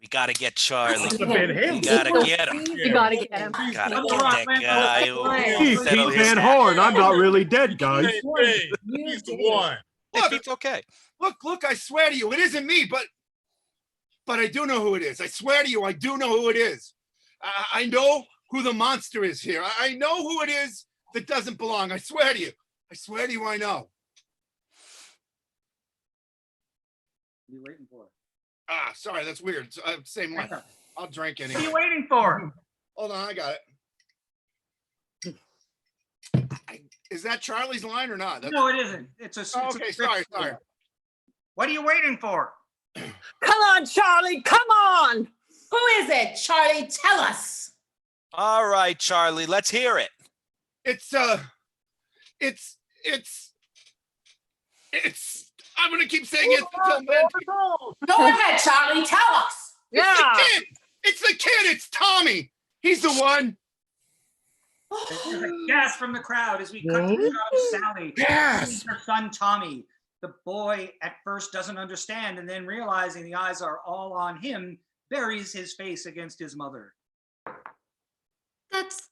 We gotta get Charlie. Could have been him. We gotta get him. You gotta get him. Gotta get that guy. He's Pete Van Horn. I'm not really dead, guys. Hey, he's the one. Look, It's okay. Look, I swear to you, it isn't me, but I do know who it is. I swear to you, I do know who it is. I know who the monster is here. I know who it is that doesn't belong. I swear to you. I swear to you, I know. What are you waiting for? Sorry, that's weird. Same one. I'll drink What are anyway. you waiting for? Hold on, I got it. Is that Charlie's line or not? No, it isn't. It's a. Oh, it's a okay, script. sorry. What are you waiting for? Come on, Charlie, come on. Who is it, Charlie? Tell us. All right, Charlie, let's hear it. It's I'm gonna keep saying it until then. Go ahead, Charlie. Tell us. It's the kid. It's the kid. It's Tommy. He's the one. There's a gasp from the crowd as we cut to the shot of Sally. Yes. Her son Tommy. The boy at first doesn't understand, and then realizing the eyes are all on him, buries his face against his mother. That's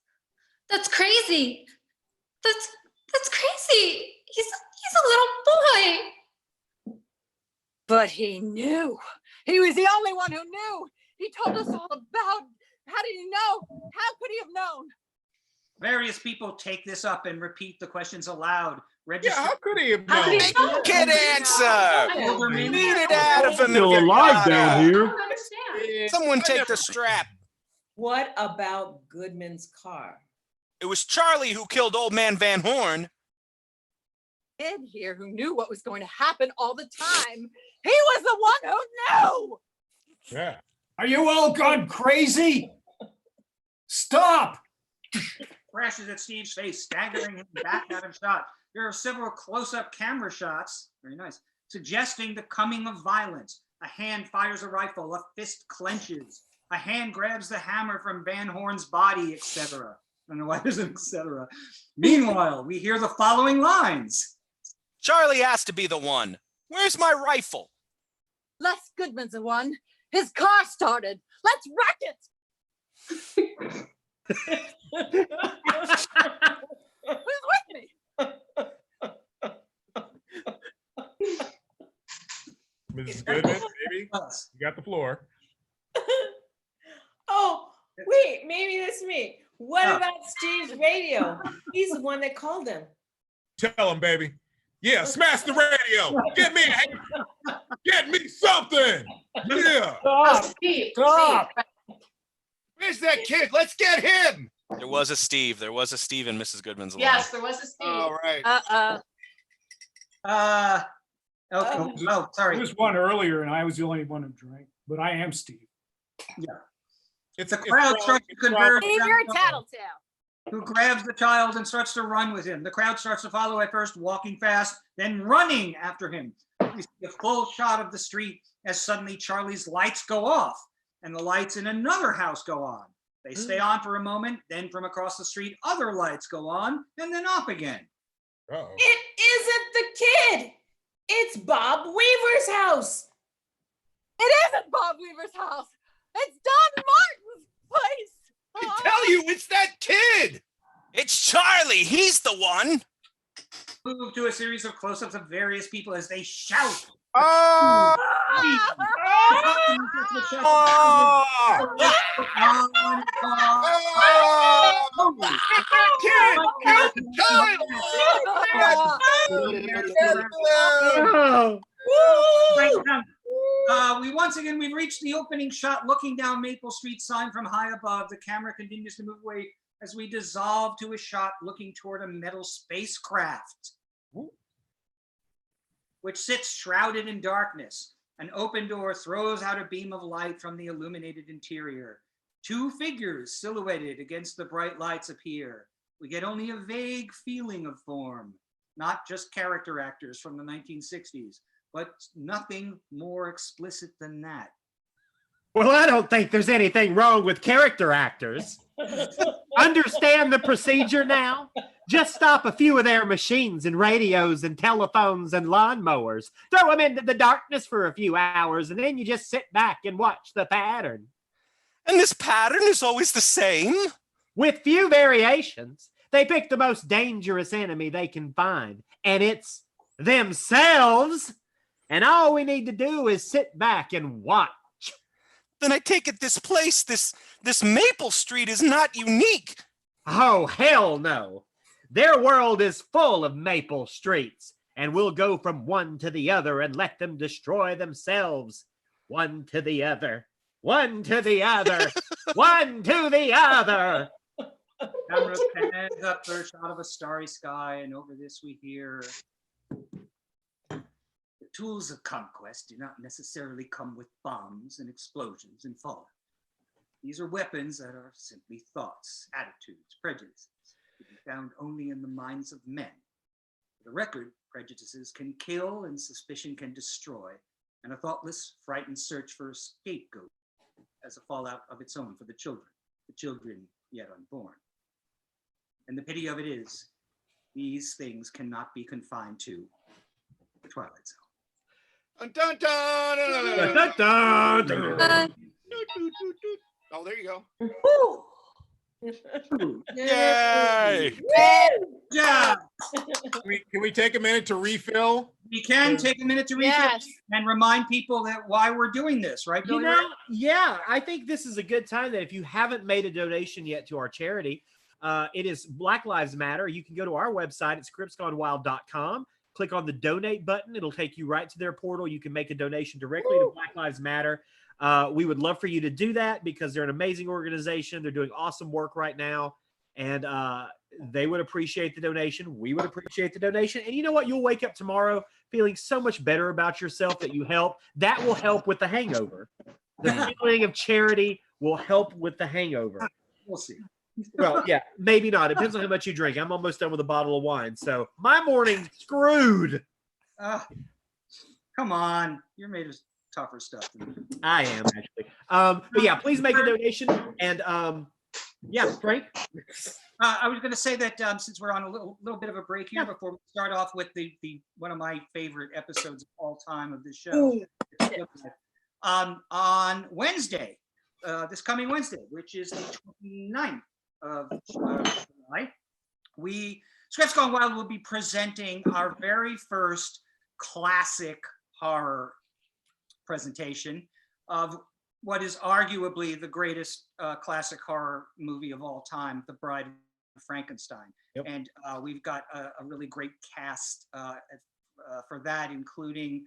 crazy. That's crazy. He's a little boy. But he knew. He was the only one who knew. He told us all about. How did he know? How could he have known? Various people take this up and repeat the questions aloud. Yeah, how could he have How known? did he know? Kid answer. Beat it out of him. Still if you alive got down it. here. Understand. Someone take the strap. What about Goodman's car? It was Charlie who killed old man Van Horn. Kid here who knew what was going to happen all the time. He was the one who knew. Yeah. Are you all gone crazy? Stop. Crashes at Steve's face, staggering him back out of shot. There are several close-up camera shots, very nice, suggesting the coming of violence. A hand fires a rifle, a fist clenches, a hand grabs the hammer from Van Horn's body, etc. and the wife isn't, etc. Meanwhile, we hear the following lines. Charlie has to be the one. Where's my rifle? Les Goodman's the one. His car started. Let's wreck it. Who's with me? Mrs. Goodman, baby, you got the floor. Oh, wait, maybe it's me. What about Steve's radio? He's the one that called him. Tell him, baby. Yeah, smash the radio. Get me something. Yeah. Stop. Where's that kid? Let's get him. There was a Steve. There was a Steve in Mrs. Goodman's line. Yes, there was a Steve. All right. Okay. Oh, sorry. There was one earlier, and I was the only one who drank, but I am Steve. Yeah. It's a crowd starts to converge. Leave your tattletale. Who grabs the child and starts to run with him. The crowd starts to follow at first, walking fast, then running after him. We see a full shot of the street as suddenly Charlie's lights go off and the lights in another house go on. They stay on for a moment, then from across the street, other lights go on and then off again. Uh-oh. It isn't the kid. It's Bob Weaver's house. It isn't Bob Weaver's house. It's Don Martin's place. I tell you, it's that kid. It's Charlie. He's the one. Move to a series of close-ups of various people as they shout. Oh! We've reached the opening shot looking down Maple Street sign from high above. The camera continues to move away as we dissolve to a shot looking toward a metal spacecraft, which sits shrouded in darkness. An open door throws out a beam of light from the illuminated interior. Two figures silhouetted against the bright lights appear. We get only a vague feeling of form, not just character actors from the 1960s, but nothing more explicit than that. Well, I don't think there's anything wrong with character actors. Understand the procedure now? Just stop a few of their machines and radios and telephones and lawnmowers. Throw them into the darkness for a few hours, and then you just sit back and watch the pattern. And this pattern is always the same? With few variations. They pick the most dangerous enemy they can find, and it's themselves. And all we need to do is sit back and watch. Then I take it this place, this Maple Street is not unique. Oh, hell no. Their world is full of Maple Streets, and we'll go from one to the other and let them destroy themselves. One to the other, one to the other, one to the other. Camera pans up for a shot of a starry sky, and over this we hear, the tools of conquest do not necessarily come with bombs and explosions and fallout. These are weapons that are simply thoughts, attitudes, prejudices, to be found only in the minds of men. For the record, prejudices can kill and suspicion can destroy, and a thoughtless, frightened search for a scapegoat as a fallout of its own for the children yet unborn. And the pity of it is, these things cannot be confined to the Twilight Zone. Dun, dun, dun, Dun, dun, dun, dun. Oh, there you go. Yay! Yeah. Can we take a minute to refill? We can take a minute to refill and remind people that why we're doing this, right, Billy? Yeah, I think this is a good time that if you haven't made a donation yet to our charity, it is Black Lives Matter. You can go to our website at scriptsgonewild.com. Click on the donate button. It'll take you right to their portal. You can make a donation directly to Black Lives Matter. We would love for you to do that because they're an amazing organization. They're doing awesome work right now. And they would appreciate the donation. We would appreciate the donation. And you know what? You'll wake up tomorrow feeling so much better about yourself that you help. That will help with the hangover. The feeling of charity will help with the hangover. We'll see. Well, yeah, maybe not. It depends on how much you drink. I'm almost done with a bottle of wine. So my morning's screwed. Come on. You're made of tougher stuff than me. I am, actually. But yeah, please make a donation. And Yeah, Frank. I was going to say that since we're on a little bit of a break here, before we start off with the one of my favorite episodes of all time of this show, on Wednesday, this coming Wednesday, which is the 29th of July, Scripts Gone Wild will be presenting our very first classic horror presentation of what is arguably the greatest classic horror movie of all time, The Bride of Frankenstein. Yep. And we've got a really great cast for that, including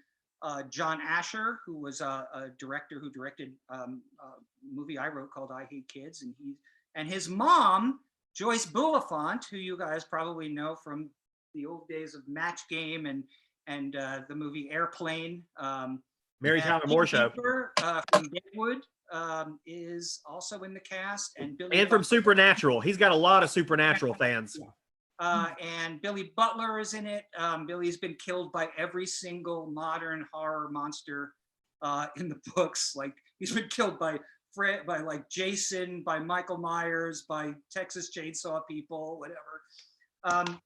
John Asher, who was a director who directed a movie I wrote called I Hate Kids, and his mom, Joyce Bulifant, who you guys probably know from the old days of Match Game and the movie Airplane. Mary Tyler Moore Show. From Deadwood is also in the cast, and From Supernatural. He's got a lot of Supernatural fans. And Billy Butler is in it. Billy's been killed by every single modern horror monster in the books. Like, he's been killed by like Jason, by Michael Myers, by Texas Chainsaw People, whatever.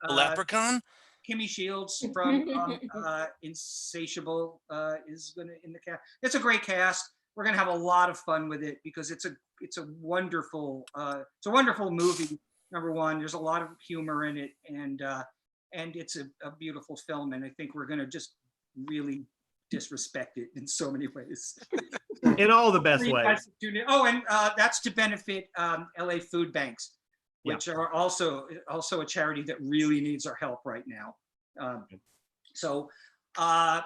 Leprechaun? Kimmy Shields from Insatiable is in the cast. It's a great cast. We're gonna have a lot of fun with it because it's a wonderful movie. Number one, there's a lot of humor in it, and it's a beautiful film. And I think we're gonna just really disrespect it in so many ways. In all the best ways. Oh, and that's to benefit LA Food Banks, which are also a charity that really needs our help right now. So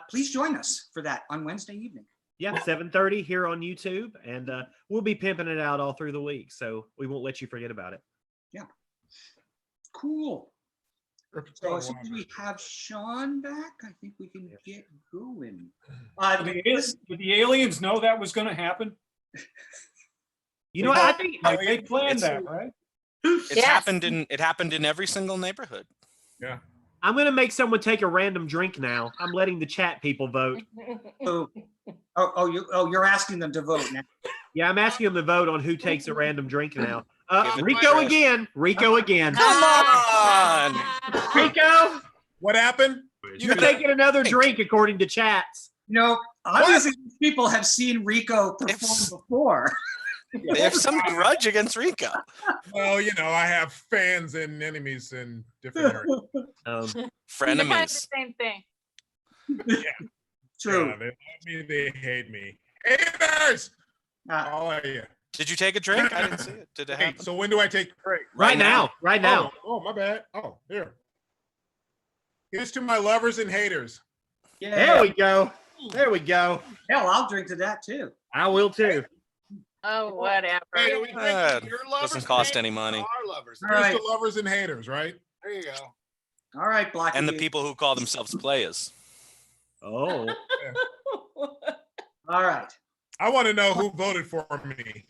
please join us for that on Wednesday evening. Yeah, 7:30 here on YouTube, and we'll be pimping it out all through the week, so we won't let you forget about it. Yeah. Cool. So as soon as we have Shawn back, I think we can get going. Did the aliens know that was going to happen? You know, I think they planned that, right? It happened in every single neighborhood. Yeah. I'm going to make someone take a random drink now. I'm letting the chat people vote. You're asking them to vote now. Yeah, I'm asking them to vote on who takes a random drink now. Rico Trish. again. Rico again. Come on! Rico! What happened? You're taking another drink according to chats. No, obviously these people have seen Rico perform before. They have some grudge against Rico. Well, I have fans and enemies in different areas. Frenemies. Same thing. Yeah. True. Yeah, they love me, they hate me. Haters! All of you. Did you take a drink? I didn't see it. Did it happen? So when do I take a break? Right now. Right now. Oh, my bad. Oh, here. Here's to my lovers and haters. Yeah. There we go. There we go. Hell, I'll drink to that too. I will too. Oh, whatever. Hey, are we drinking your lovers? Doesn't cost and any money. Our lovers. All Here's right. to lovers and haters, right? There you go. All right, Black. And the people who call themselves players. Oh. All right. I want to know who voted for me.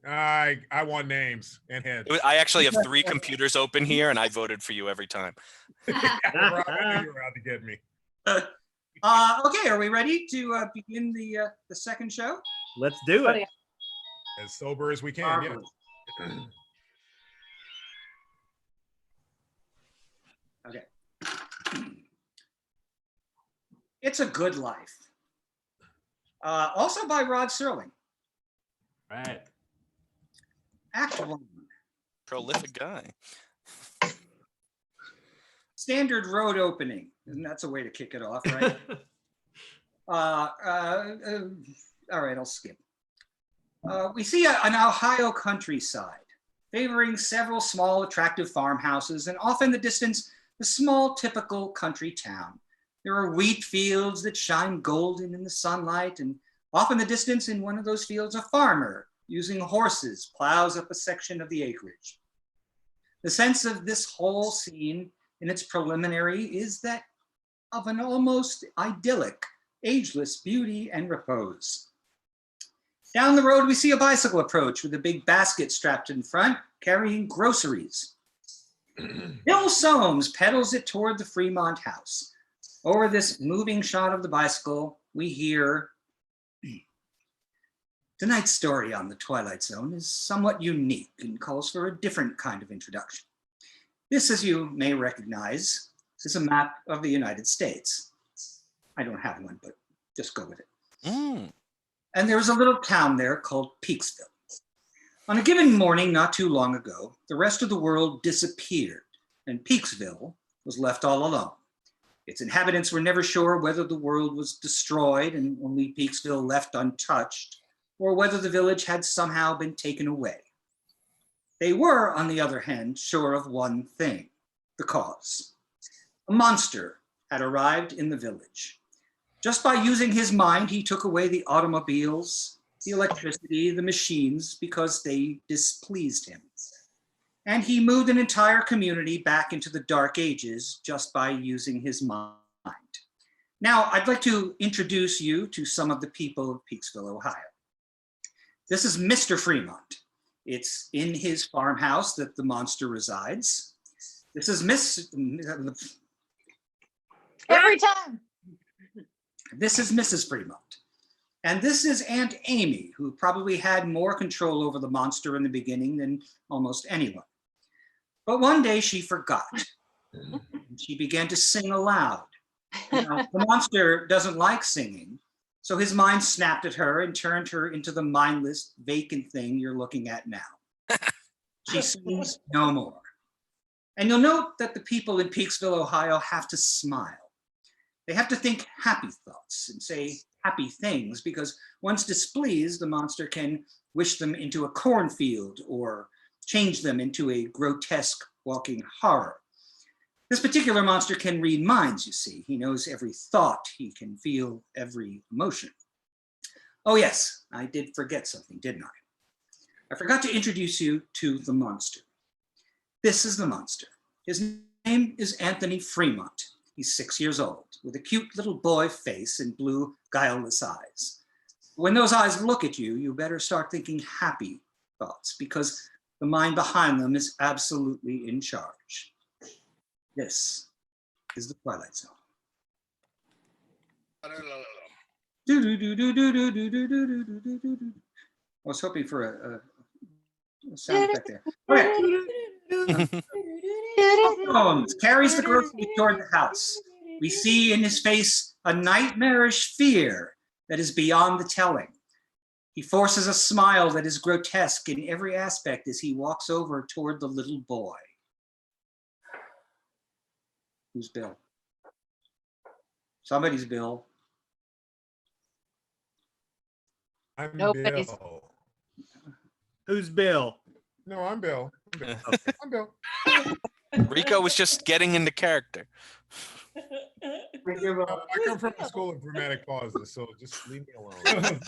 I want names and heads. I actually have 3 computers open here, and I voted for you every time. Rob, I knew you were out to get me. Okay, are we ready to begin the second show? Let's do it. As sober as we can, yeah. Okay. It's a Good Life. Also by Rod Serling. Right. Act 1. Prolific guy. Standard road opening. And that's a way to kick it off, right? All right, I'll skip. We see an Ohio countryside favoring several small, attractive farmhouses, and off in the distance, the small, typical country town. There are wheat fields that shine golden in the sunlight, and off in the distance, in one of those fields, a farmer using horses plows up a section of the acreage. The sense of this whole scene in its preliminary is that of an almost idyllic, ageless beauty and repose. Down the road, we see a bicycle approach with a big basket strapped in front, carrying groceries. Bill Soames pedals it toward the Fremont house. Over this moving shot of the bicycle, we hear, Tonight's story on the Twilight Zone is somewhat unique and calls for a different kind of introduction. This, as you may recognize, is a map of the United States. I don't have one, but just go with it. And there's a little town there called Peaksville. On a given morning not too long ago, the rest of the world disappeared, and Peaksville was left all alone. Its inhabitants were never sure whether the world was destroyed and only Peaksville left untouched, or whether the village had somehow been taken away. They were, on the other hand, sure of one thing: the cause. A monster had arrived in the village. Just by using his mind, he took away the automobiles, the electricity, the machines, because they displeased him. And he moved an entire community back into the Dark Ages just by using his mind. Now, I'd like to introduce you to some of the people of Peaksville, Ohio. This is Mr. Fremont. It's in his farmhouse that the monster resides. This is Every time. This is Mrs. Fremont. And this is Aunt Amy, who probably had more control over the monster in the beginning than almost anyone. But one day she forgot. She began to sing aloud. Now, the monster doesn't like singing, so his mind snapped at her and turned her into the mindless, vacant thing you're looking at now. She sings no more. And you'll note that the people in Peaksville, Ohio have to smile. They have to think happy thoughts and say happy things, because once displeased, the monster can wish them into a cornfield or change them into a grotesque walking horror. This particular monster can read minds, you see. He knows every thought. He can feel every emotion. Oh yes, I did forget something, didn't I? I forgot to introduce you to the monster. This is the monster. His name is Anthony Fremont. He's 6 years old, with a cute little boy face and blue, guileless eyes. When those eyes look at you, you better start thinking happy thoughts, because the mind behind them is absolutely in charge. This is the Twilight Zone. I was hoping for a sound effect there. Okay. Holmes carries the grocery toward the house. We see in his face a nightmarish fear that is beyond the telling. He forces a smile that is grotesque in every aspect as he walks over toward the little boy. Who's Bill? Somebody's Bill. I'm Nobody's. Bill. Who's Bill? No, I'm Bill. I'm Bill. Okay. I'm Bill. Rico was just getting into character. I come from the school of dramatic pauses, so just leave me alone.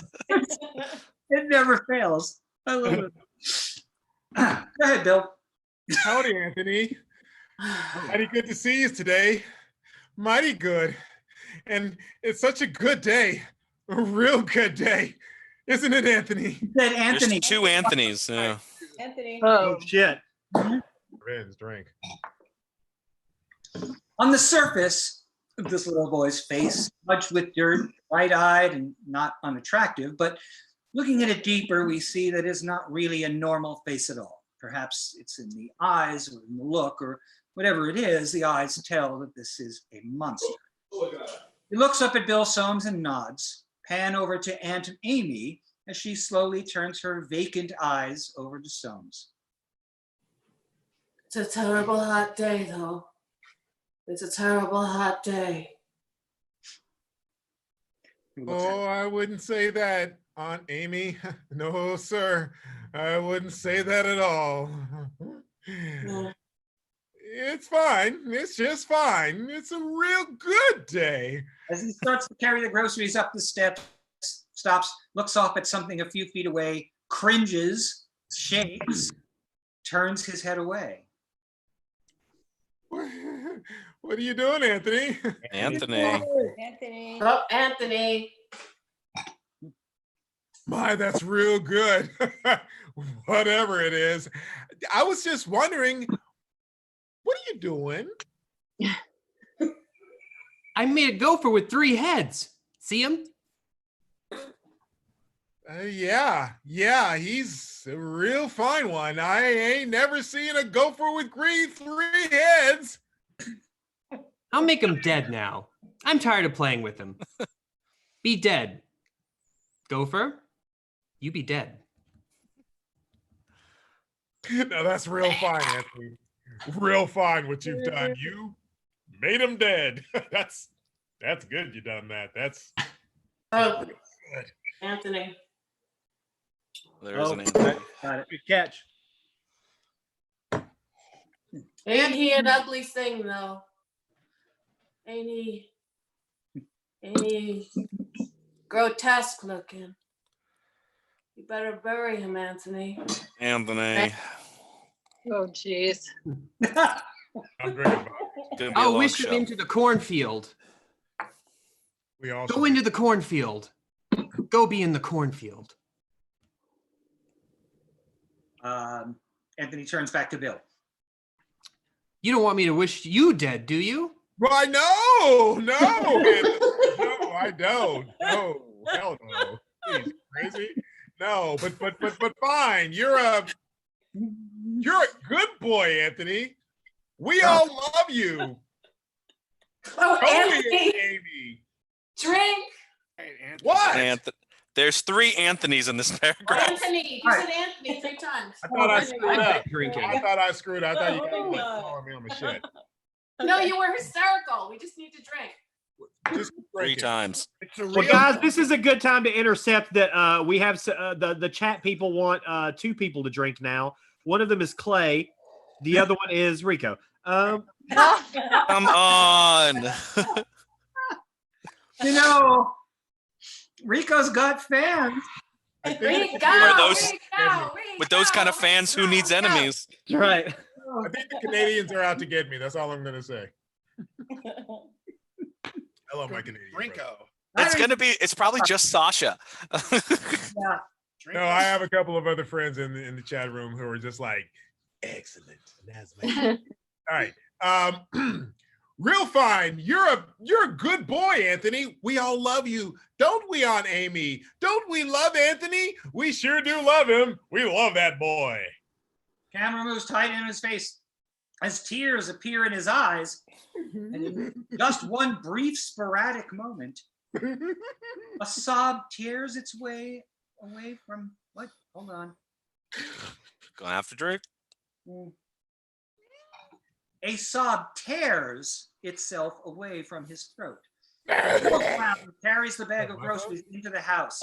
It never fails. I love it. Go ahead, Bill. Howdy, Anthony. Mighty good to see you today. Mighty good. And it's such a good day. A real good day. Isn't it, Anthony? Said Anthony. There's two Anthonys. Yeah. Anthony. Oh, shit. Friends, drink. On the surface of this little boy's face, smudged with dirt, bright-eyed and not unattractive, but looking at it deeper, we see that it's not really a normal face at all. Perhaps it's in the eyes or in the look or whatever it is, the eyes tell that this is a monster. He looks up at Bill Soames and nods, pan over to Aunt Amy as she slowly turns her vacant eyes over to Soames. It's a terrible hot day, though. It's a terrible hot day. Oh, I wouldn't say that, Aunt Amy. No, sir. I wouldn't say that at all. No. It's fine. It's just fine. It's a real good day. As he starts to carry the groceries up the steps, stops, looks off at something a few feet away, cringes, shakes, turns his head away. What are you doing, Anthony? Anthony. Anthony. Oh, Anthony. My, that's real good. Whatever it is. I was just wondering, what are you doing? I made a gopher with 3 heads. See him? Yeah, he's a real fine one. I ain't never seen a gopher with three heads. I'll make him dead now. I'm tired of playing with him. Be dead. Gopher, you be dead. No, that's real fine, Anthony. Real fine what you've done. You made him dead. That's good you done that. That's Oh, good. Anthony. There's an Got Anthony. it. Good catch. Ain't he an ugly thing though? Ain't he grotesque looking? You better bury him, Anthony. Anthony. Oh, jeez. I'm drinking about it. Gonna be a I'll long wish show. him into the cornfield. We all Go into the cornfield. Go be in the cornfield. Anthony turns back to Bill. You don't want me to wish you dead, do you? Why no, Anthony. No, I don't. No, hell no. He's crazy. No, but fine. You're a good boy, Anthony. We all love you. Oh, Totally, Anthony, Amy. drink. What? There's 3 Anthonys in this paragraph. Anthony, you said Anthony 3 times. I thought I screwed up. Drinking. I thought I screwed up. I thought you Oh, guys were my. calling me on my shit. No, you were hysterical. We just need to drink. Just 3 drink it. times. It's a Well, real guys, this is a good time to intercept that we have the chat people want 2 people to drink now. One of them is Clay. The other one is Rico. Come on. You know, Rico's got fans. I think Rico, Are those- Rico, With those kind of fans, who needs enemies? Right. I think the Canadians are out to get me. That's all I'm going to say. Hello, my Canadian. brother. Rinko. It's probably just Sasha. No, I have a couple of other friends in the chat room who are just like, excellent. That's my all right. Real fine. You're a good boy, Anthony. We all love you. Don't we, Aunt Amy? Don't we love Anthony? We sure do love him. We love that boy. Camera moves tight in his face as tears appear in his eyes. And in just one brief, sporadic moment, a sob tears its way away from what? Hold on. Gonna have to drink. A sob tears itself away from his throat. Carries the bag of groceries into the house.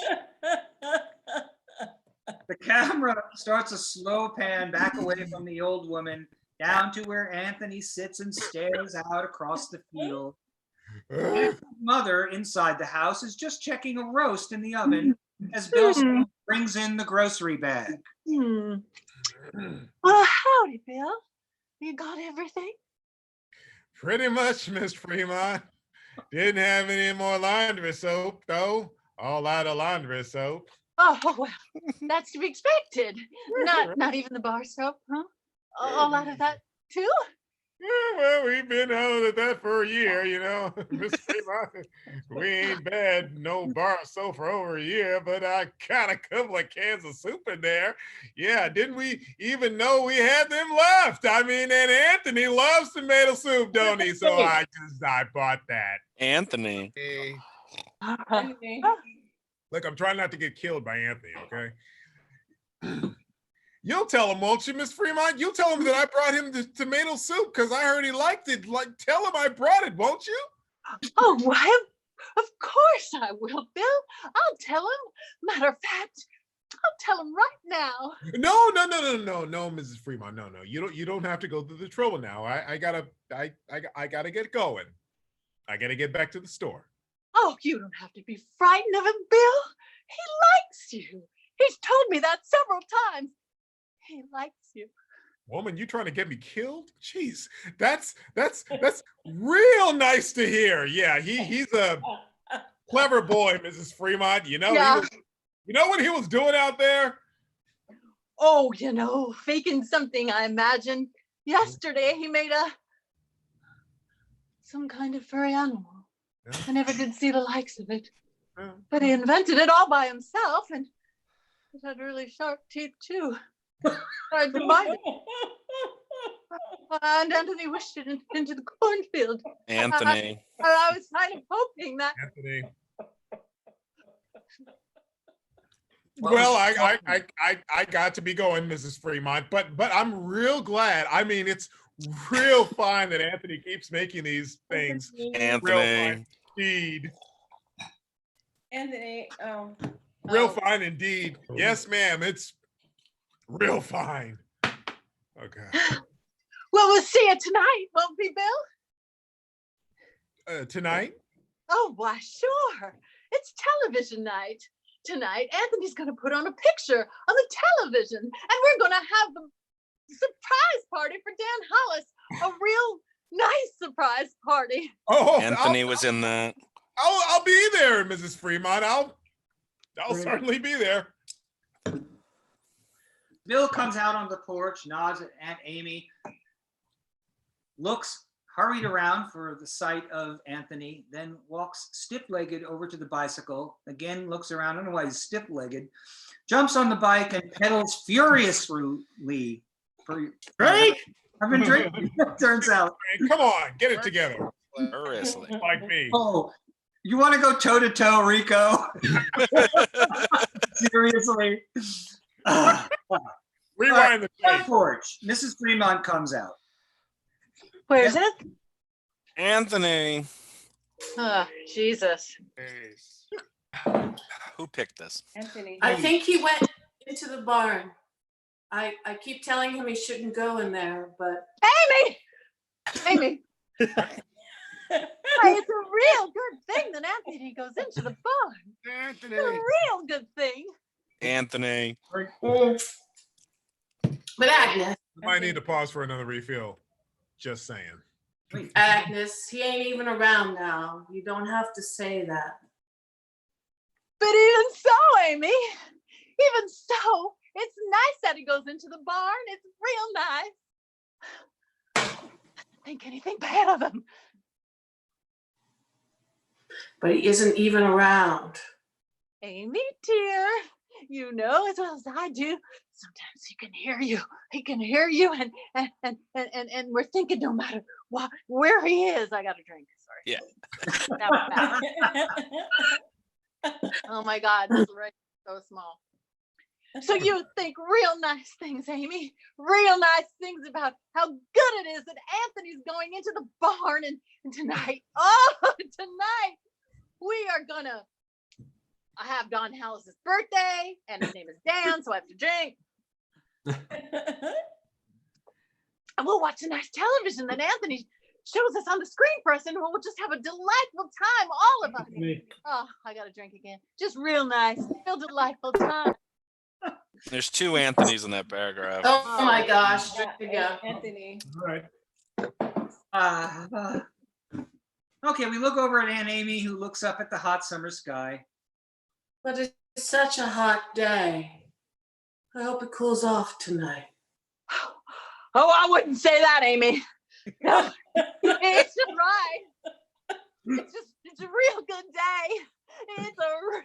The camera starts a slow pan back away from the old woman down to where Anthony sits and stares out across the field. Anthony's mother inside the house is just checking a roast in the oven as Bill brings in the grocery bag. Well, howdy, Bill. You got everything? Pretty much, Miss Fremont. Didn't have any more laundry soap, though. All out of laundry soap. Oh, well, that's to be expected. Not even the bar soap, huh? All out of that, too? Well, we've been out of that for a year, you know. Miss Fremont, we ain't bad no bar soap for over a year, but I got a couple of cans of soup in there. Yeah, didn't we even know we had them left? I mean, and Anthony loves tomato soup, don't he? So I bought that. Anthony. Hey, Look, I'm trying not to get killed by Anthony, okay? You'll tell him, won't you, Miss Fremont? You'll tell him that I brought him the tomato soup because I heard he liked it. Like, tell him I brought it, won't you? Oh, why, of course I will, Bill. I'll tell him. Matter of fact, I'll tell him right now. No, Mrs. Fremont. No. You don't have to go through the trouble now. I gotta get going. I gotta get back to the store. Oh, you don't have to be frightened of him, Bill. He likes you. He's told me that several times. He likes you. Woman, you trying to get me killed? Jeez, that's real nice to hear. Yeah, he's a clever boy, Mrs. Fremont. You know, Yeah. you know what he was doing out there? Oh, faking something, I imagine. Yesterday, he made some kind of furry animal. Yeah. I never did see the likes of it. Yeah. But he invented it all by himself, and It had really sharp teeth too. Hard to bite it. And Anthony wished it into the cornfield. Anthony. I was kind of hoping that. Anthony. Well, I got to be going, Mrs. Fremont, but I'm real glad. I mean, it's real fine that Anthony keeps making these things. Anthony. Real fine indeed. Anthony, Real fine indeed. Yes, ma'am. It's real fine. Okay. Well, we'll see you tonight, won't we, Bill? Tonight? Oh, why, sure. It's television night. Tonight, Anthony's going to put on a picture on the television, and we're going to have a surprise party for Dan Hollis. A real nice surprise party. Oh, Anthony was in that. I'll be there, Mrs. Fremont. I'll certainly be there. Bill comes out on the porch, nods at Aunt Amy, looks hurried around for the sight of Anthony, then walks stiff-legged over to the bicycle, again looks around, I don't know why he's stiff-legged, jumps on the bike and pedals furiously. Drink! I've been drinking, turns out. Come on, get it together. Furiously. Like me. Oh, you want to go toe-to-toe, Rico? Seriously? Rewind the Front tape. porch. Mrs. Fremont comes out. Where's it? Anthony. Oh, Jesus. Who picked this? Anthony. I think he went into the barn. I keep telling him he shouldn't go in there, but Amy! Hey, it's a real good thing that Anthony goes into the barn. Anthony. It's a real good thing. Anthony. but Agnes, I might need to pause for another refill. Just saying. Agnes, he ain't even around now. You don't have to say that. But even so, Amy, even so, it's nice that he goes into the barn. It's real nice. I don't think anything bad of him. But he isn't even around. Amy, dear, you know as well as I do, sometimes he can hear you. He can hear you, and we're thinking no matter what, where he is, I got a drink. Sorry. Yeah. That was bad. Oh my God, this right so small. So you think real nice things, Amy. Real nice things about how good it is that Anthony's going into the barn and tonight, tonight, we are gonna have Don Hallis's birthday, and his name is Dan, so I have to drink. And we'll watch a nice television that Anthony shows us on the screen for us, and we'll just have a delightful time, all of us. Oh, I gotta drink again. Just real nice, real delightful time. There's two Anthonys in that paragraph. Oh my gosh. There you go. Anthony. All right. Okay, we look over at Aunt Amy, who looks up at the hot summer sky. But it's such a hot day. I hope it cools off tonight. Oh, I wouldn't say that, Amy. No, it's just right. It's a real good day. It's a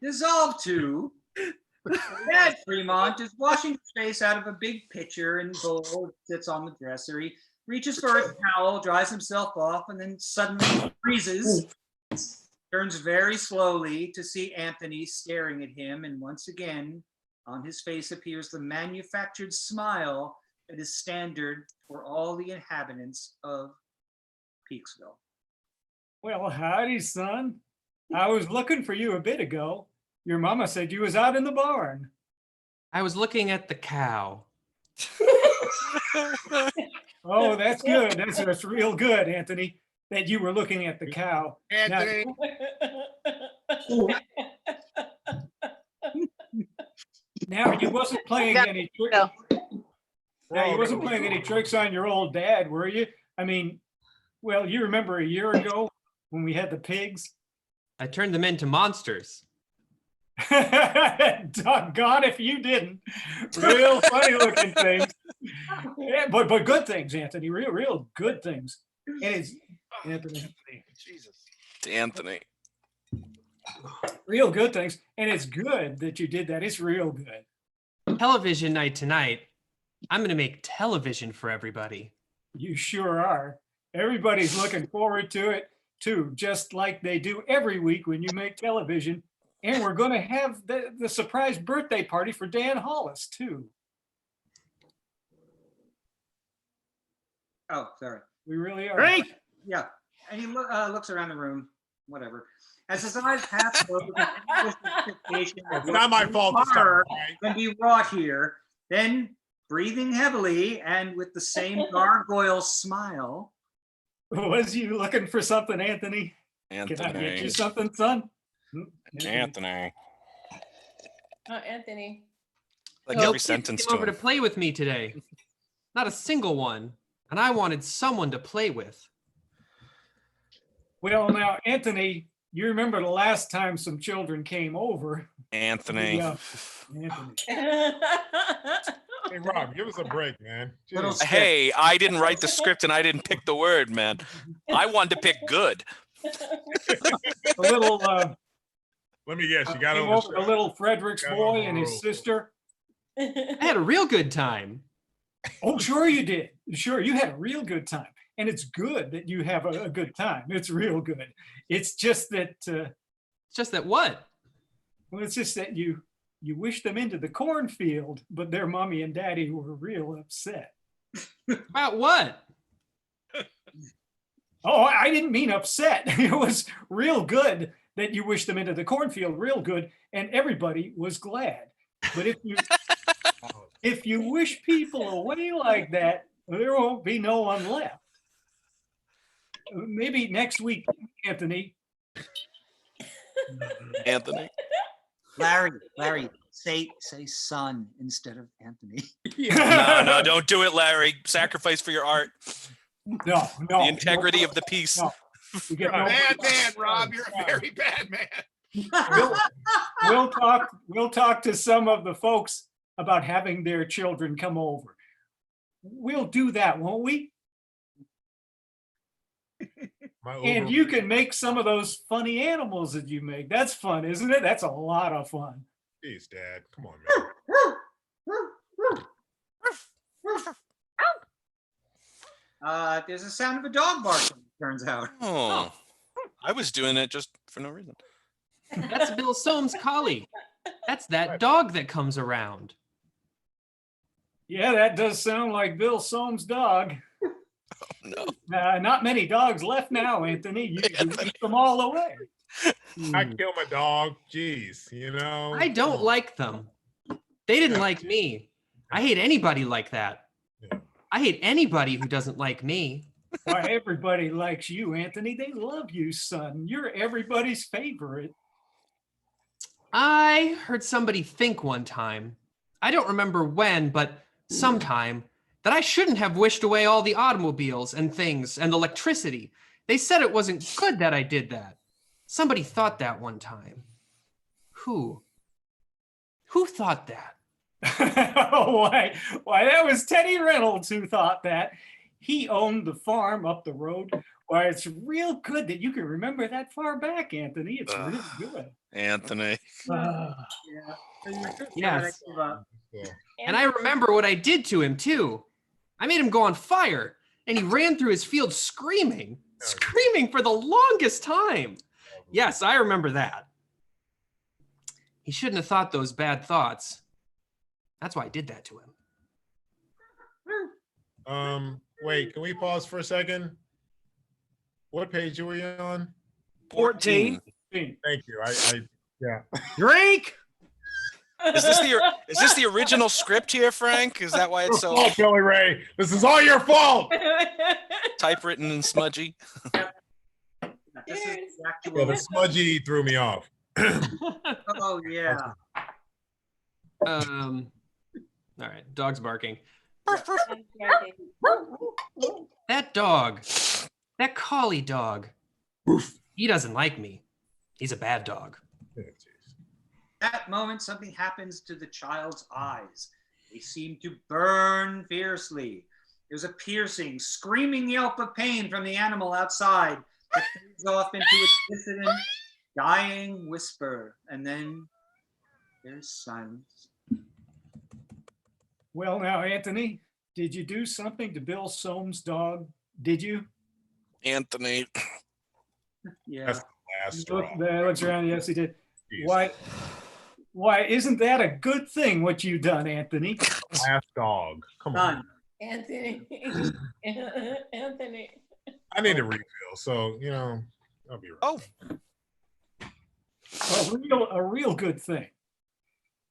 Dissolve to Dad Fremont is washing his face out of a big pitcher and bowl that sits on the dresser. He reaches for a towel, dries himself off, and then suddenly freezes. Turns very slowly to see Anthony staring at him, and once again, on his face appears the manufactured smile that is standard for all the inhabitants of Peaksville. Well, howdy, son. I was looking for you a bit ago. Your mama said you was out in the barn. I was looking at the cow. Oh, that's good. That's real good, Anthony, that you were looking at the cow. Anthony. Now you wasn't playing any tricks. Now you wasn't playing any tricks on your old dad, were you? I mean, well, you remember a year ago when we had the pigs? I turned them into monsters. Doggone if you didn't. Real funny looking things. Yeah, but good things, Anthony. Real good things. And it's Anthony. Jesus. Anthony. real good things. And it's good that you did that. It's real good. Television night tonight. I'm going to make television for everybody. You sure are. Everybody's looking forward to it too, just like they do every week when you make television. And we're going to have the surprise birthday party for Dan Hollis too. Oh, sorry. We really are. Drink. Yeah. And he looks around the room, whatever. As his eyes pass over the expectation of It's not my fault this time, horror right? can be wrought here, then breathing heavily and with the same gargoyle smile. Was you looking for something, Anthony? Can I get you something, son? Anthony. Oh, Anthony. Like No every kids sentence came to over to him. play with me today. Not a single one. And I wanted someone to play with. Well, now, Anthony, you remember the last time some children came over. Anthony. Yeah, Anthony. Hey, Rob, give us a break, man. Jeez. Hey, I didn't write the script and I didn't pick the word, man. I wanted to pick good. A little, Let me guess, you got came over. over a little Frederick's Got boy and his overruled. sister. I had a real good time. Oh, sure you did. Sure, you had a real good time. And it's good that you have a good time. It's real good. It's just that, It's just that what? well, it's just that you wished them into the cornfield, but their mommy and daddy were real upset. About what? Oh, I didn't mean upset. It was real good that you wished them into the cornfield, real good, and everybody was glad. But if you wish people away like that, there won't be no one left. Maybe next week, Anthony. Anthony. Larry, say son instead of Anthony. No, don't do it, Larry. Sacrifice for your art. No. The integrity of the piece. No. You get no- Bad man, Rob. You're a very bad man. We'll talk to some of the folks about having their children come over. We'll do that, won't we? And you can make some of those funny animals that you make. That's fun, isn't it? That's a lot of fun. Jeez, Dad, come on, man. There's a sound of a dog barking, turns out. Oh, I was doing it just for no reason. That's Bill Soames' collie. That's that dog that comes around. Yeah, that does sound like Bill Soames' dog. No. Not many dogs left now, Anthony. You keep them all away. I kill my dog. Jeez, you know. I don't like them. They didn't like me. I hate anybody like that. Yeah. I hate anybody who doesn't like me. Why, everybody likes you, Anthony. They love you, son. You're everybody's favorite. I heard somebody think one time, I don't remember when, but sometime, that I shouldn't have wished away all the automobiles and things and electricity. They said it wasn't good that I did that. Somebody thought that one time. Who? Who thought that? Why, that was Teddy Reynolds who thought that. He owned the farm up the road. Why, it's real good that you can remember that far back, Anthony. It's real good. Anthony. Yes. Yeah. And I remember what I did to him too. I made him go on fire, and he ran through his field screaming for the longest time. Yes, I remember that. He shouldn't have thought those bad thoughts. That's why I did that to him. Wait, can we pause for a second? What page are we on? 14. Thank you. Yeah. Drink. Is this the original script here, Frank? Is that why it's so Oh, Billy Ray, this is all your fault. typewritten and smudgy? This is the actual. Yeah, the smudgy threw me off. Oh yeah. All right, dog's barking. That dog, that collie dog, he doesn't like me. He's a bad dog. That moment, something happens to the child's eyes. They seem to burn fiercely. There's a piercing, screaming yelp of pain from the animal outside that fades off into its dissident dying whisper, and then there's silence. Well, now, Anthony, did you do something to Bill Soames' dog? Did you? Anthony. Yeah. That's the last straw. Looks around. Yes, he did. Jeez. Why isn't that a good thing, what you done, Anthony? Last dog. Come on. Done. Anthony. Anthony. I need a refill, so I'll be right. Oh, A real good thing.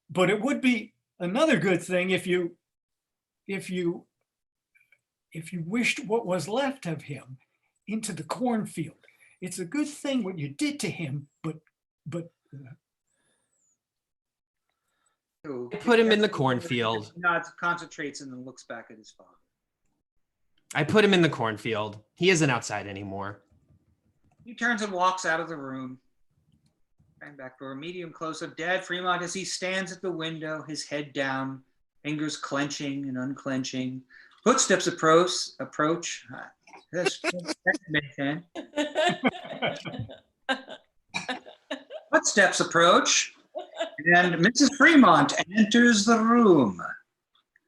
But it would be another good thing if you wished what was left of him into the cornfield. It's a good thing what you did to him, but Put him in the cornfield. Nods, concentrates, and then looks back at his father. I put him in the cornfield. He isn't outside anymore. He turns and walks out of the room. And back for a medium close of Dad Fremont as he stands at the window, his head down, fingers clenching and unclenching. Footsteps approach. That's makes sense. Footsteps approach, and Mrs. Fremont enters the room.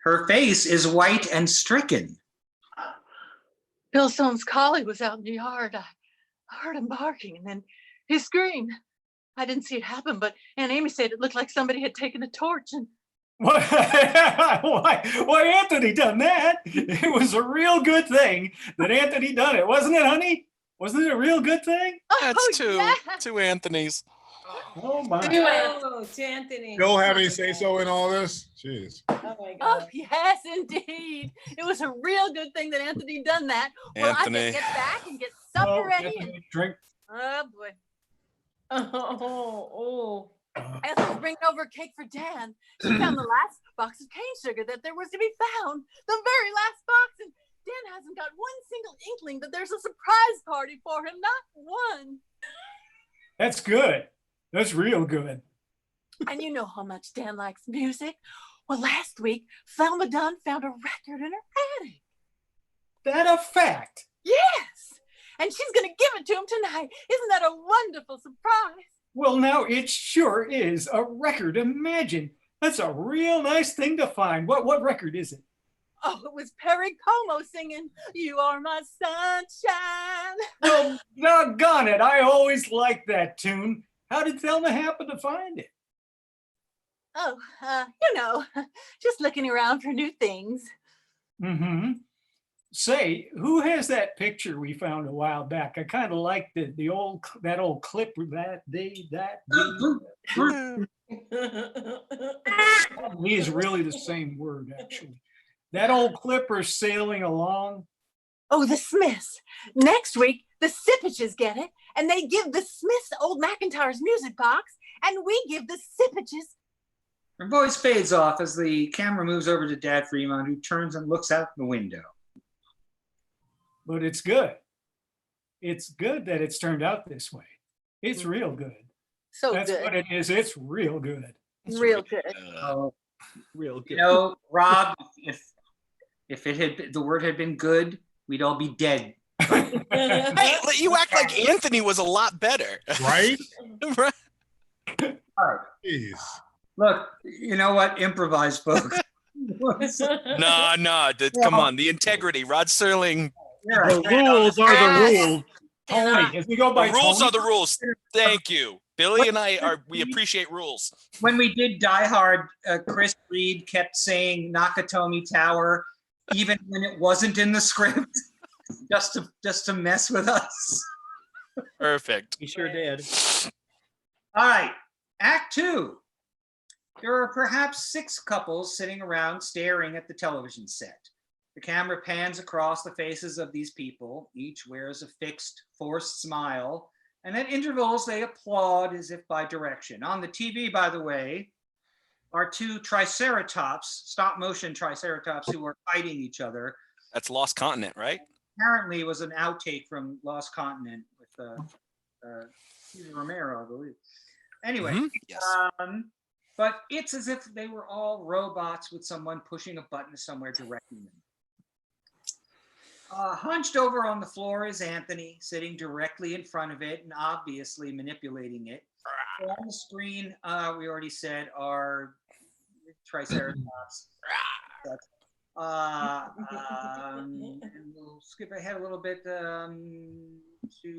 Her face is white and stricken. Bill Soames' collie was out in the yard. I heard him barking and then he screamed. I didn't see it happen, but Aunt Amy said it looked like somebody had taken a torch and why Anthony done that? It was a real good thing that Anthony done it, wasn't it, honey? Wasn't it a real good thing? that's yeah. two Anthonys. Oh my! Oh, to Anthony. Bill have any say so in all this? Jeez. Oh my Oh, God. yes, indeed. It was a real good thing that Anthony done that. Well, I Anthony. can get back and get supper ready. And, Anthony, drink. oh, boy. Oh. Anthony's bringing over a cake for Dan. She found the last box of cane sugar that there was to be found. The very last box. And Dan hasn't got one single inkling that there's a surprise party for him. Not one. That's good. That's real good. And you know how much Dan likes music. Well, last week, Thelma Dunn found a record in her attic. That a fact? Yes. And she's going to give it to him tonight. Isn't that a wonderful surprise? Well, now it sure is a record. Imagine. That's a real nice thing to find. What record is it? Oh, it was Perry Como singing, "You Are My Sunshine." Well, doggone it. I always liked that tune. How did Thelma happen to find it? Oh, just looking around for new things. Mm-hmm. Say, who has that picture we found a while back? I kind of like that old clip that Probably is really the same word, actually. That old clipper sailing along. Oh, the Smiths. Next week, the Sippages get it, and they give the Smiths old McIntyre's music box, and we give the Sippages. Her voice fades off as the camera moves over to Dad Fremont, who turns and looks out the window. But it's good. It's good that it's turned out this way. It's real good. So That's good. what it is. It's real good. Real good. Real good. You know, Rob, if it had the word had been good, we'd all be dead. Hey, you act like Anthony was a lot better. Right? Right. All right. Jeez. Look, you know what? Improvise, folks. No, come on. The integrity. Rod Serling. The rules are the rules. Tony, if we go by The rules Tony, are the rules. Thank you. Billy and we appreciate rules. When we did Die Hard, Chris Reed kept saying Nakatomi Tower, even when it wasn't in the script, just to mess with us. Perfect. He sure did. All right, Act 2. There are perhaps 6 couples sitting around staring at the television set. The camera pans across the faces of these people. Each wears a fixed, forced smile, and at intervals they applaud as if by direction. On the TV, by the way, are 2 triceratops, stop-motion triceratops, who are fighting each other. That's Lost Continent, right? Apparently, it was an outtake from Lost Continent with Cesar Romero, I believe. Anyway, Yes. but it's as if they were all robots with someone pushing a button somewhere directing them. Hunched over on the floor is Anthony, sitting directly in front of it and obviously manipulating it. On the screen, we already said, are Triceratops. And we'll skip ahead a little bit to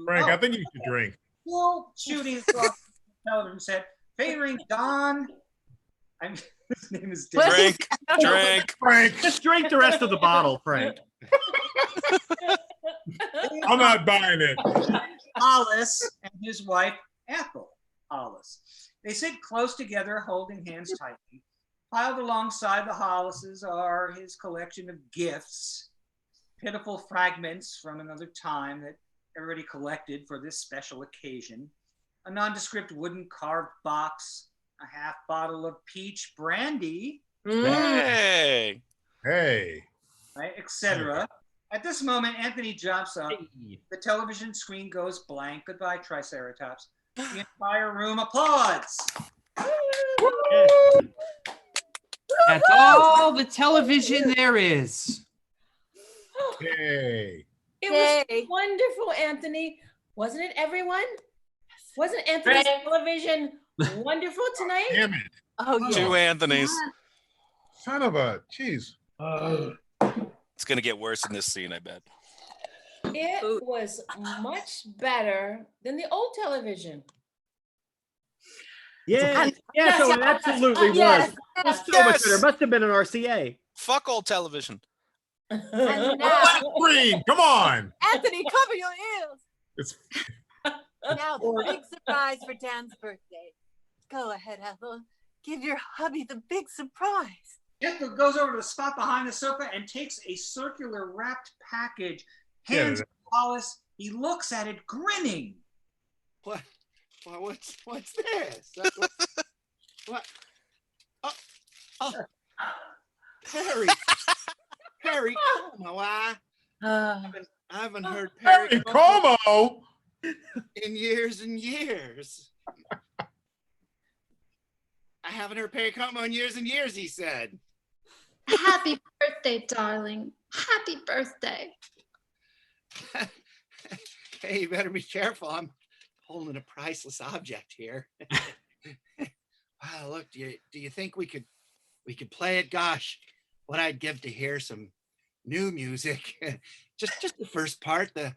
Frank, I think you should drink. Still shooting across the television set, favoring Don. His name is Dan. Drink. Frank. Just drink the rest of the bottle, Frank. I'm not buying it. Hollis and his wife, Ethel Hollis. They sit close together, holding hands tightly. Piled alongside the Hollises are his collection of gifts, pitiful fragments from another time that everybody collected for this special occasion. A nondescript wooden carved box, a half bottle of peach brandy. Hey. Hey. Right, etc. At this moment, Anthony jumps up. The television screen goes blank. Goodbye, Triceratops. The entire room applauds. That's all the television there is. Hey. It was wonderful, Anthony. Wasn't it, everyone? Wasn't Anthony's television wonderful tonight? Damn it. Oh, yeah. 2 Anthonys. Son of a, jeez. It's going to get worse in this scene, I bet. It was much better than the old television. Yeah, so it absolutely was. Yes. It was so much better. It must have been an RCA. Fuck old television. And now, Green, come on. Anthony, cover your ears. It's Now, the big surprise for Dan's birthday. Go ahead, Ethel. Give your hubby the big surprise. Ethel goes over to the spot behind the sofa and takes a circular wrapped package, hands it to Hollis. He looks at it, grinning. What? What's this? What? Oh, Perry. Perry Como. I haven't heard Perry Como in years and years. I haven't heard Perry Como in years and years, he said. Happy birthday, darling. Happy birthday. Hey, you better be careful. I'm holding a priceless object here. Wow, look, do you think we could play it? Gosh, what I'd give to hear some new music. just the first part, the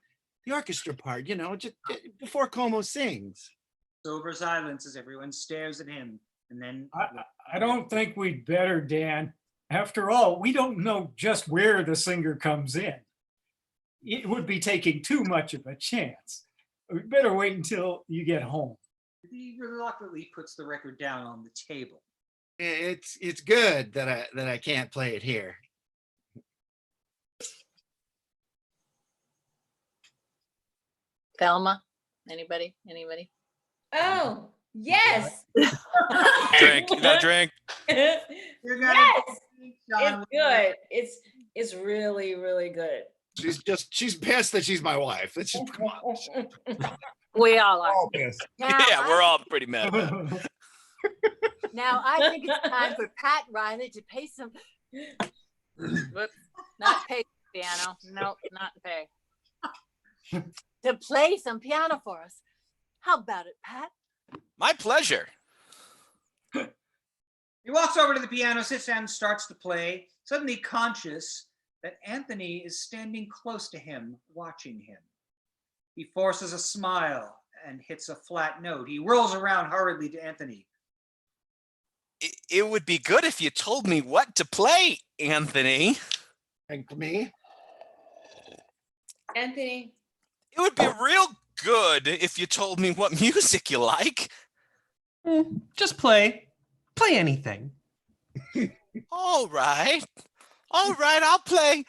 orchestra part, just before Como sings. Sober silence as everyone stares at him. And then I don't think we'd better, Dan. After all, we don't know just where the singer comes in. It would be taking too much of a chance. We better wait until you get home. he reluctantly puts the record down on the table. It's good that I can't play it here. Thelma, anybody? Oh, yes. Drink, you got a drink? Yes. Shawn, It's good. It's really, really good. She's pissed that she's my wife. That's just, come on. We all are. All pissed. Now, Yeah, we're all pretty mad about it. Now I think it's time for Pat Riley to pay some. Whoops, not pay piano. Nope, not pay. To play some piano for us. How about it, Pat? My pleasure. He walks over to the piano, sits down, and starts to play, suddenly conscious that Anthony is standing close to him, watching him. He forces a smile and hits a flat note. He whirls around hurriedly to Anthony. It would be good if you told me what to play, Anthony. And for me, Anthony, It would be real good if you told me what music you like. Just play anything. All right, I'll play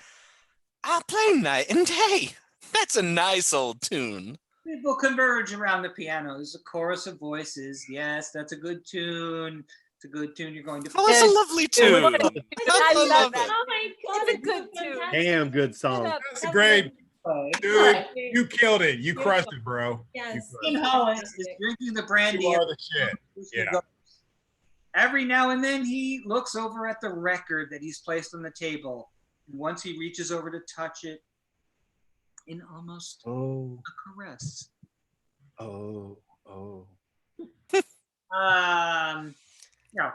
Night and Day. That's a nice old tune. People converge around the piano. There's a chorus of voices. Yes, that's a good tune. It's a good tune. You're going to Oh, it's a lovely tune. I love love that. it. oh my God, It's a good tune. Damn good song. That's great. play. Dude, you killed it. You crushed it, bro. Yes. Ian Hollis is drinking the brandy. You are the shit. Yeah. Every now and then he looks over at the record that he's placed on the table. And once he reaches over to touch it, in almost Oh, a caress. oh, oh. No.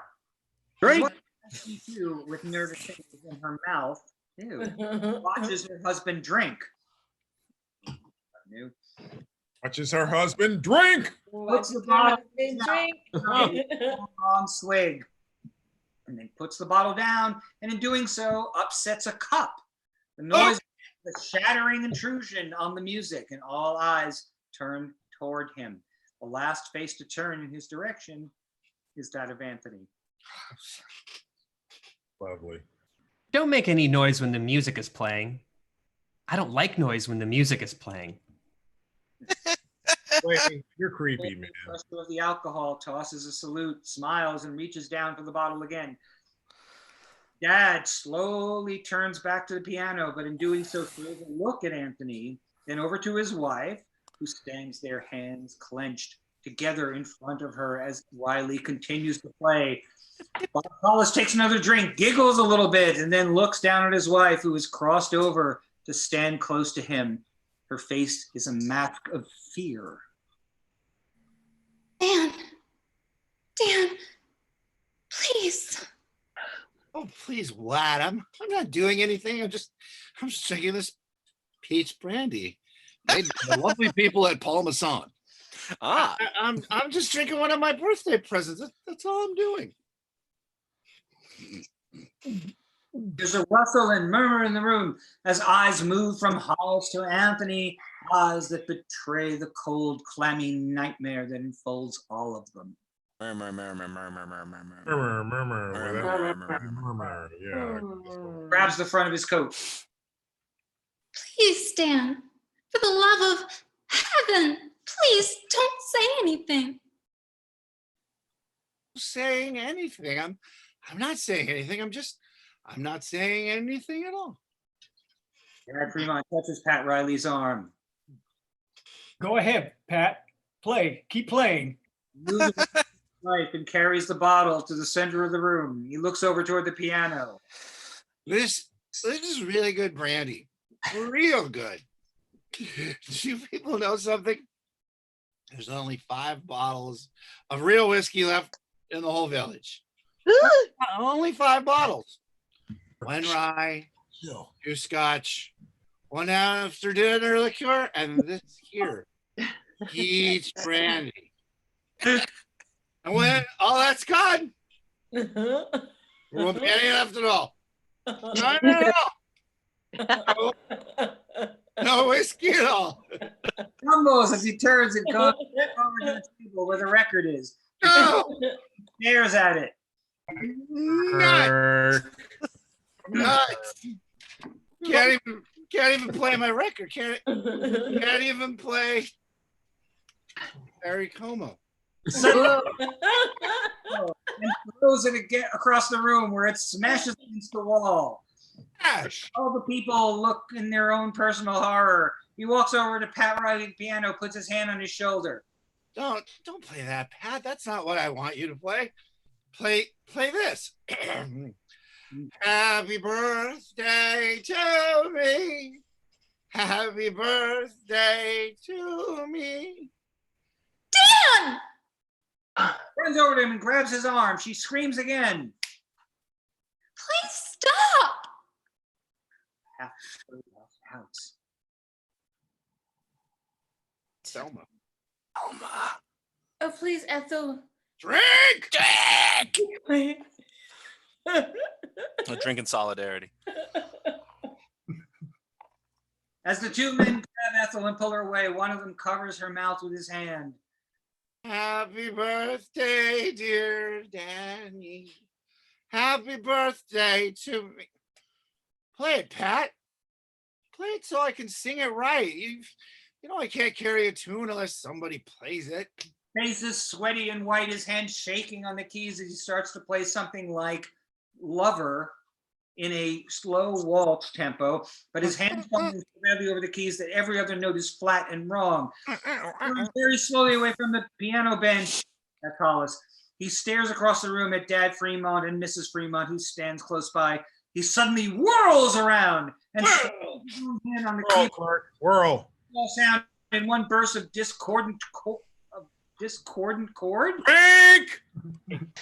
Drink. What does she do with nervous things in her mouth? Ew. Watches her husband drink. New. Watches her husband drink. Puts the bottle in long swig. And then puts the bottle down, and in doing so, upsets a cup. The noise, the shattering intrusion on the music, and all eyes turn toward him. The last face to turn in his direction is that of Anthony. Lovely. Don't make any noise when the music is playing. I don't like noise when the music is playing. Wait, you're creepy, man. The pressure of the alcohol tosses a salute, smiles, and reaches down for the bottle again. Dad slowly turns back to the piano, but in doing so, throws a look at Anthony, then over to his wife, who stands there, hands clenched together in front of her as Wiley continues to play. Hollis takes another drink, giggles a little bit, and then looks down at his wife, who is crossed over to stand close to him. Her face is a mask of fear. Dan, please. Oh, please, what? I'm not doing anything. I'm just drinking this peach brandy made by the lovely people at Parmesan. Ah, I'm just drinking one of my birthday presents. That's all I'm doing. There's a rustle and murmur in the room as eyes move from Hollis to Anthony, eyes that betray the cold, clammy nightmare that enfolds all of them. Murmur, yeah. Grabs the front of his coat. Please, Dan. For the love of heaven, please don't say anything. Saying anything. I'm not saying anything. I'm not saying anything at all. Dad Fremont touches Pat Riley's arm. Go ahead, Pat. Play. Keep playing. Moves his wife and carries the bottle to the center of the room. He looks over toward the piano. This is really good brandy. Real good. Do you people know something? There's only 5 bottles of real whiskey left in the whole village. Only 5 bottles. 1 rye, 2 scotch, 1 after dinner liqueur, and this here, peach brandy. And when all that's gone, there won't be any left at all. None at all. No whiskey at all. Stumbles as he turns and goes over to the table where the record is. No. Stares at it. Nuts. Can't even play my record. Can't even play Barry Como. And throws it again across the room where it smashes against the wall. Ash. All the people look in their own personal horror. He walks over to Pat Riley's piano, puts his hand on his shoulder. Don't play that, Pat. That's not what I want you to play. Play this. Happy birthday to me. Happy birthday to me. Dan! Runs over to him and grabs his arm. She screams again. Please stop. Half out. Selma. Oh, please, Ethel. Drink! a drink in solidarity. As the 2 men grab Ethel and pull her away, one of them covers her mouth with his hand. Happy birthday, dear Danny. Happy birthday to me. Play it, Pat. Play it so I can sing it right. You know I can't carry a tune unless somebody plays it. Face is sweaty and white, his hand shaking on the keys as he starts to play something like Lover in a slow waltz tempo, but his hand fumbling so badly over the keys that every other note is flat and wrong. Turns very slowly away from the piano bench. That's Hollis. He stares across the room at Dad Fremont and Mrs. Fremont, who stands close by. He suddenly whirls around and hand on the Whirl, key. Clark. Whirl. All sound in one burst of discordant chord. Break!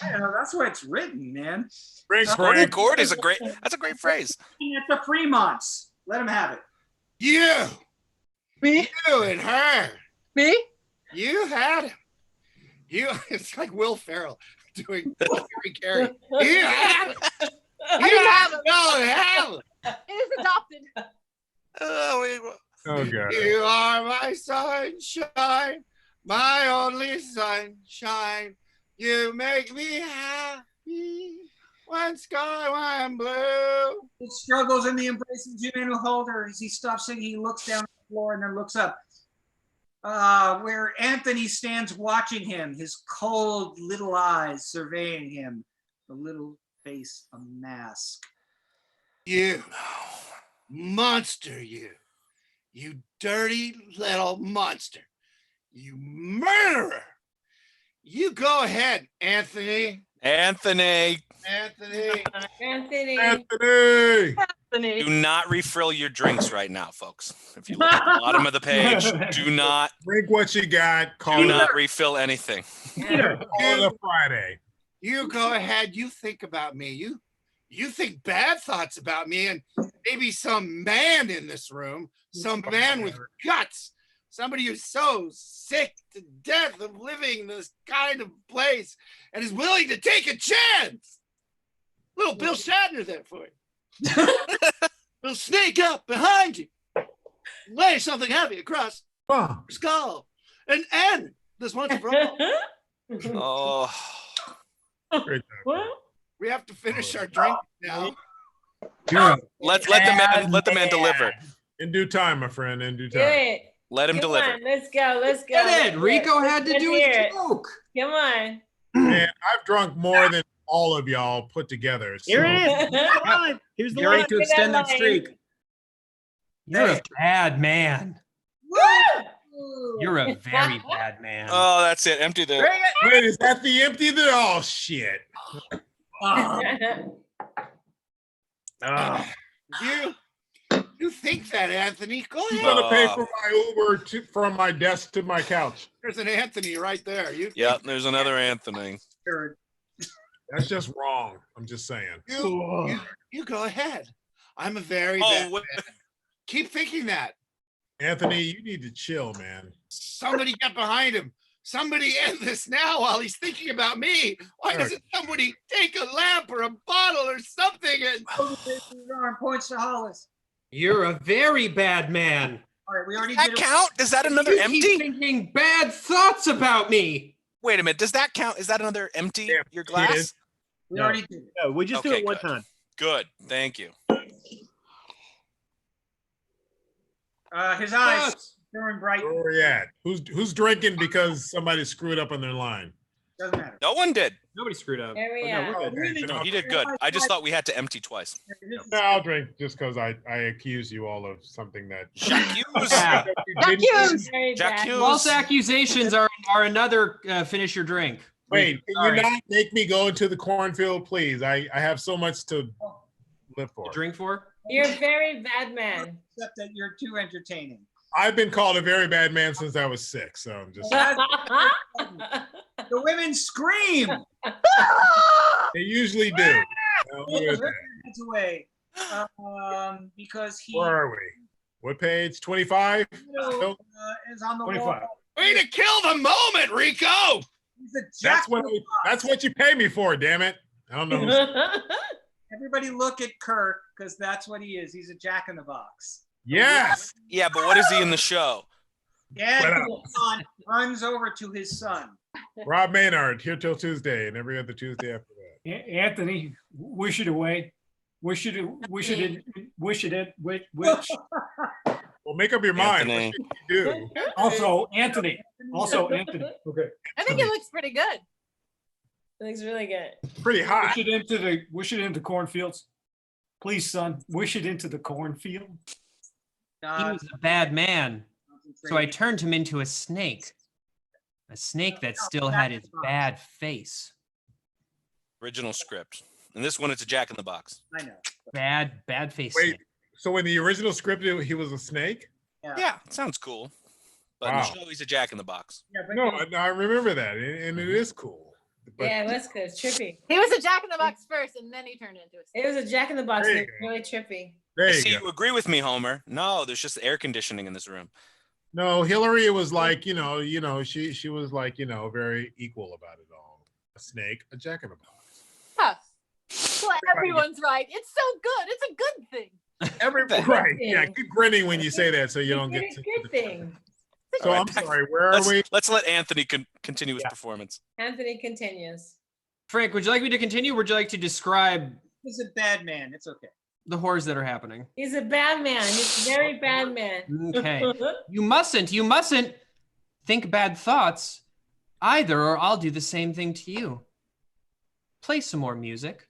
That's why it's written, man. Break, Discordant break. chord is that's a great phrase. At the Fremonts. Let him have it. You, Me? you and her. Me? You had him. It's like Will Ferrell doing Harry Carey. You had him. You have him. No, have him. It is adopted. Oh, Oh, God. you are my sunshine, my only sunshine. You make me happy when sky, when blue. It struggles in the embrace of Jim who hold her. As he stops singing, he looks down at the floor and then looks up. Where Anthony stands watching him, his cold little eyes surveying him, the little face a mask. You, monster, you dirty little monster, you murderer. You go ahead, Anthony. Anthony, Anthony. do not refill your drinks right now, folks. If you look at the bottom of the page, do not Drink what you got. Call do it not refill anything. a Friday. You go ahead. You think about me. You think bad thoughts about me, and maybe some man in this room, some man with guts, somebody who's so sick to death of living in this kind of place and is willing to take a chance. Little Bill Shatner there for you. We'll sneak up behind you, lay something heavy across your skull, and end this once and for all. Oh, We have to finish our drink now. let the man deliver. In due time, my friend. In due Do time. it. Let him Come deliver. on, let's go. Let's go. Get it. Rico had to Let's do hear his it. joke. Come on. Man, I've drunk more than all of y'all put together. So. Here it is. Come on. Here's the Gary line. to extend that line. streak. You're a bad man. Woo! You're a very bad man. Oh, that's it. Empty the. Wait, is that the empty? Oh, shit. You think that, Anthony? Go Who's ahead. gonna pay for my Uber from my desk to my couch? There's an Anthony right there. Yep, there's another Anthony. That's just wrong. I'm just saying. You go ahead. I'm a very Oh, bad wait. man. Keep thinking that. Anthony, you need to chill, man. Somebody get behind him. Somebody end this now while he's thinking about me. Why doesn't somebody take a lamp or a bottle or something and Arm points to Hollis. You're a very bad man. All right, we already Does did that it. count? Is that another You empty? keep thinking bad thoughts about me. Wait a minute. Does that count? Is that another empty? Your glass? We No. already did it. No, we just do Okay, it one good. time. Good. Thank you. His eyes turn bright. Where are we at? Who's drinking because somebody screwed up on their line? Doesn't matter. No one did. Nobody screwed up. There we Oh, no, are. we're good. Really? No, he did good. I just thought we had to empty twice. No, I'll drink just because I accuse you all of something that J'accuse. Yeah. you didn't- Very bad. J'accuse. False accusations are another finish your drink. Wait, can Sorry. you not make me go into the cornfield, please? I have so much to live for. Drink for? You're a very bad man. Except that you're too entertaining. I've been called a very bad man since I was 6, so I'm just. The women scream. They usually do. It's away. Because he Where are we? What page? 25? is on the 25. wall. way to kill the moment, Rico? He's a jack. That's what you pay me for, damn it. I don't know. Who's... Everybody look at Kirk because that's what he is. He's a jack in the box. Yes. Yeah, but what is he in the show? Yeah, son runs over to his son. Robb Maynard here till Tuesday and every other Tuesday after that. Anthony, wish it away. Wish it. Well, make up your mind. What Anthony. should you do? Also, Anthony. Okay. I think it looks pretty good. It looks really good. Pretty hot. Wish it into cornfields. Please, son. Wish it into the cornfield. He was a bad man, so I turned him into a snake. A snake that still had his bad face. Original script. And this one, it's a Jack in the Box. I know. Bad face. Wait, snake. So in the original script, he was a snake? Yeah, sounds cool. But in the show, he's a jack-in-the-box. Yeah, but No, I remember that, and it is cool. But Yeah, it was good. Trippy. He was a jack-in-the-box first, and then he turned into a snake. It was a jack in the box. There you It was really trippy. there I you see go. you agree with me, Homer. No, there's just air conditioning in this room. No, Hilary was like, she was like, very equal about it all. A snake, a jack-in-the-box. Huh. Well, everyone's right. It's so good. It's a good thing. Right. Yeah, keep grinning when you say that so you don't get It's a good thing. So All right, I'm sorry, where are we? Let's let Anthony continue his performance. Anthony continues. Frank, would you like me to continue? Or would you like to describe he's a bad man. It's okay. the horrors that are happening? He's a bad man. He's a very bad man. Okay. You mustn't think bad thoughts either, or I'll do the same thing to you. Play some more music.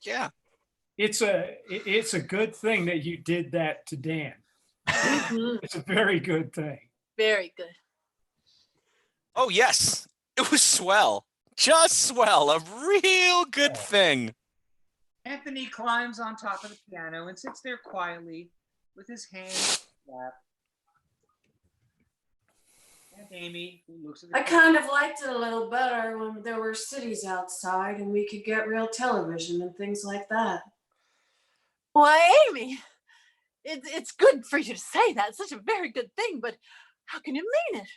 Yeah. It's a good thing that you did that to Dan. It's a very good thing. Very good. Oh, yes. It was swell. Just swell. A real good thing. Anthony climbs on top of the piano and sits there quietly with his hands in his lap. And Amy, who looks at the I kind of liked it a little better when there were cities outside and we could get real television and things like that. Why, Amy, it's good for you to say that. It's such a very good thing, but how can you mean it?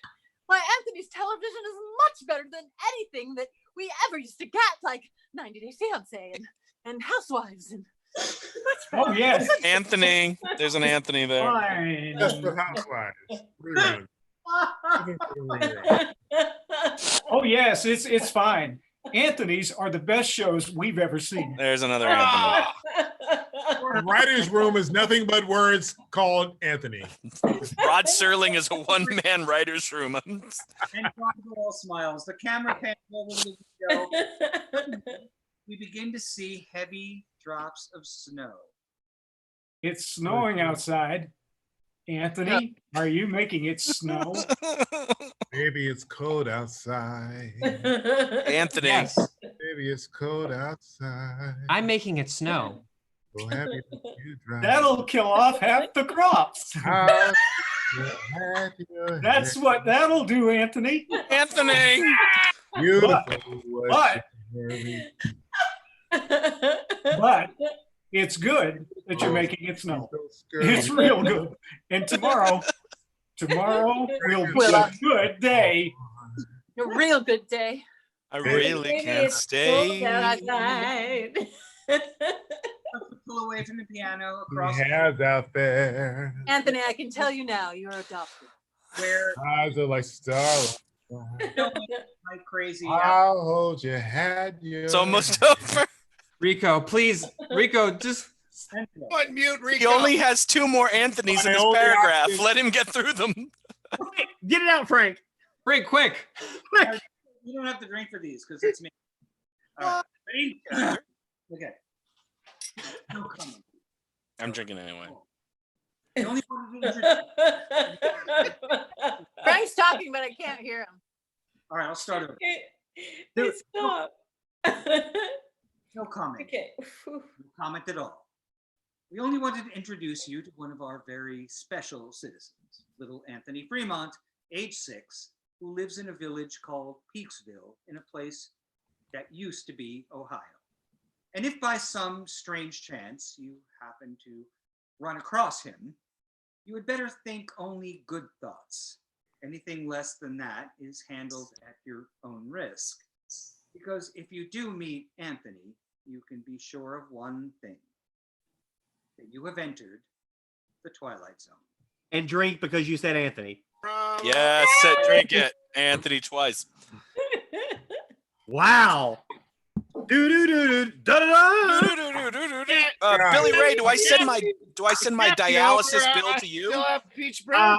Why, Anthony's television is much better than anything that we ever used to get, like 90 Day Fiancé and Housewives and Oh, yes. Anthony. There's an Anthony there. Fine. Just for Housewives. Rerun. Oh, yes, it's fine. Anthony's are the best shows we've ever seen. There's another Anthony. The writer's room is nothing but words called Anthony. Rod Serling is a one-man writer's room. And Crocodile smiles. The camera pans over the window. We begin to see heavy drops of snow. It's snowing outside. Anthony, are you making it snow? Maybe it's cold outside. Anthony. Yes, Maybe it's cold outside. I'm making it snow. So happy that you drive. That'll kill off half the crops. Out your hat, your That's hat. what that'll do, Anthony. Anthony. Beautiful. But it's good that you're making it snow. It's real good. And tomorrow will be a good day. a real good day. I really can't stay. Pull away from the piano He across has out there. Anthony, I can tell you now, you're adopted. where Eyes are like starlight. like crazy. I'll hold your hand. It's almost over. Rico, please. Rico, just. What, mute, Rico? He only has two more Anthonys in I his only have paragraph. to- Let him get through them. Get it out, Frank. Frank, quick. You don't have to drink for these because it's me. All right. Ready? Okay. No comment. I'm drinking anyway. The only one who introduced- Frank's talking, but I can't hear him. All right, I'll start over. Stop. No comment. Okay. No comment at all. We only wanted to introduce you to one of our very special citizens, little Anthony Fremont, age 6, who lives in a village called Peaksville in a place that used to be Ohio. And if by some strange chance you happen to run across him, you had better think only good thoughts. Anything less than that is handled at your own risk. Because if you do meet Anthony, you can be sure of one thing, that you have entered the Twilight Zone. And drink because you said Anthony. Yes, drink it. Anthony twice. Wow. Do do do do da da da. Billy Ray, do I send my dialysis bill to you? Still have peach bread?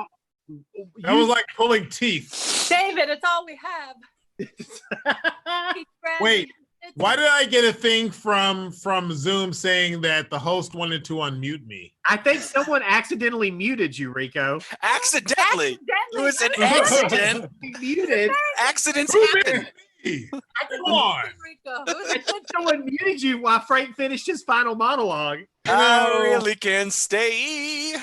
That was like pulling teeth. David, it's all we have. Wait, why did I get a thing from Zoom saying that the host wanted to unmute me? I think someone accidentally muted you, Rico. Accidentally. It was an accident. Muted. Accidents happen. Come on. Rico. I think someone muted you while Frank finished his final monologue. I really can't stay.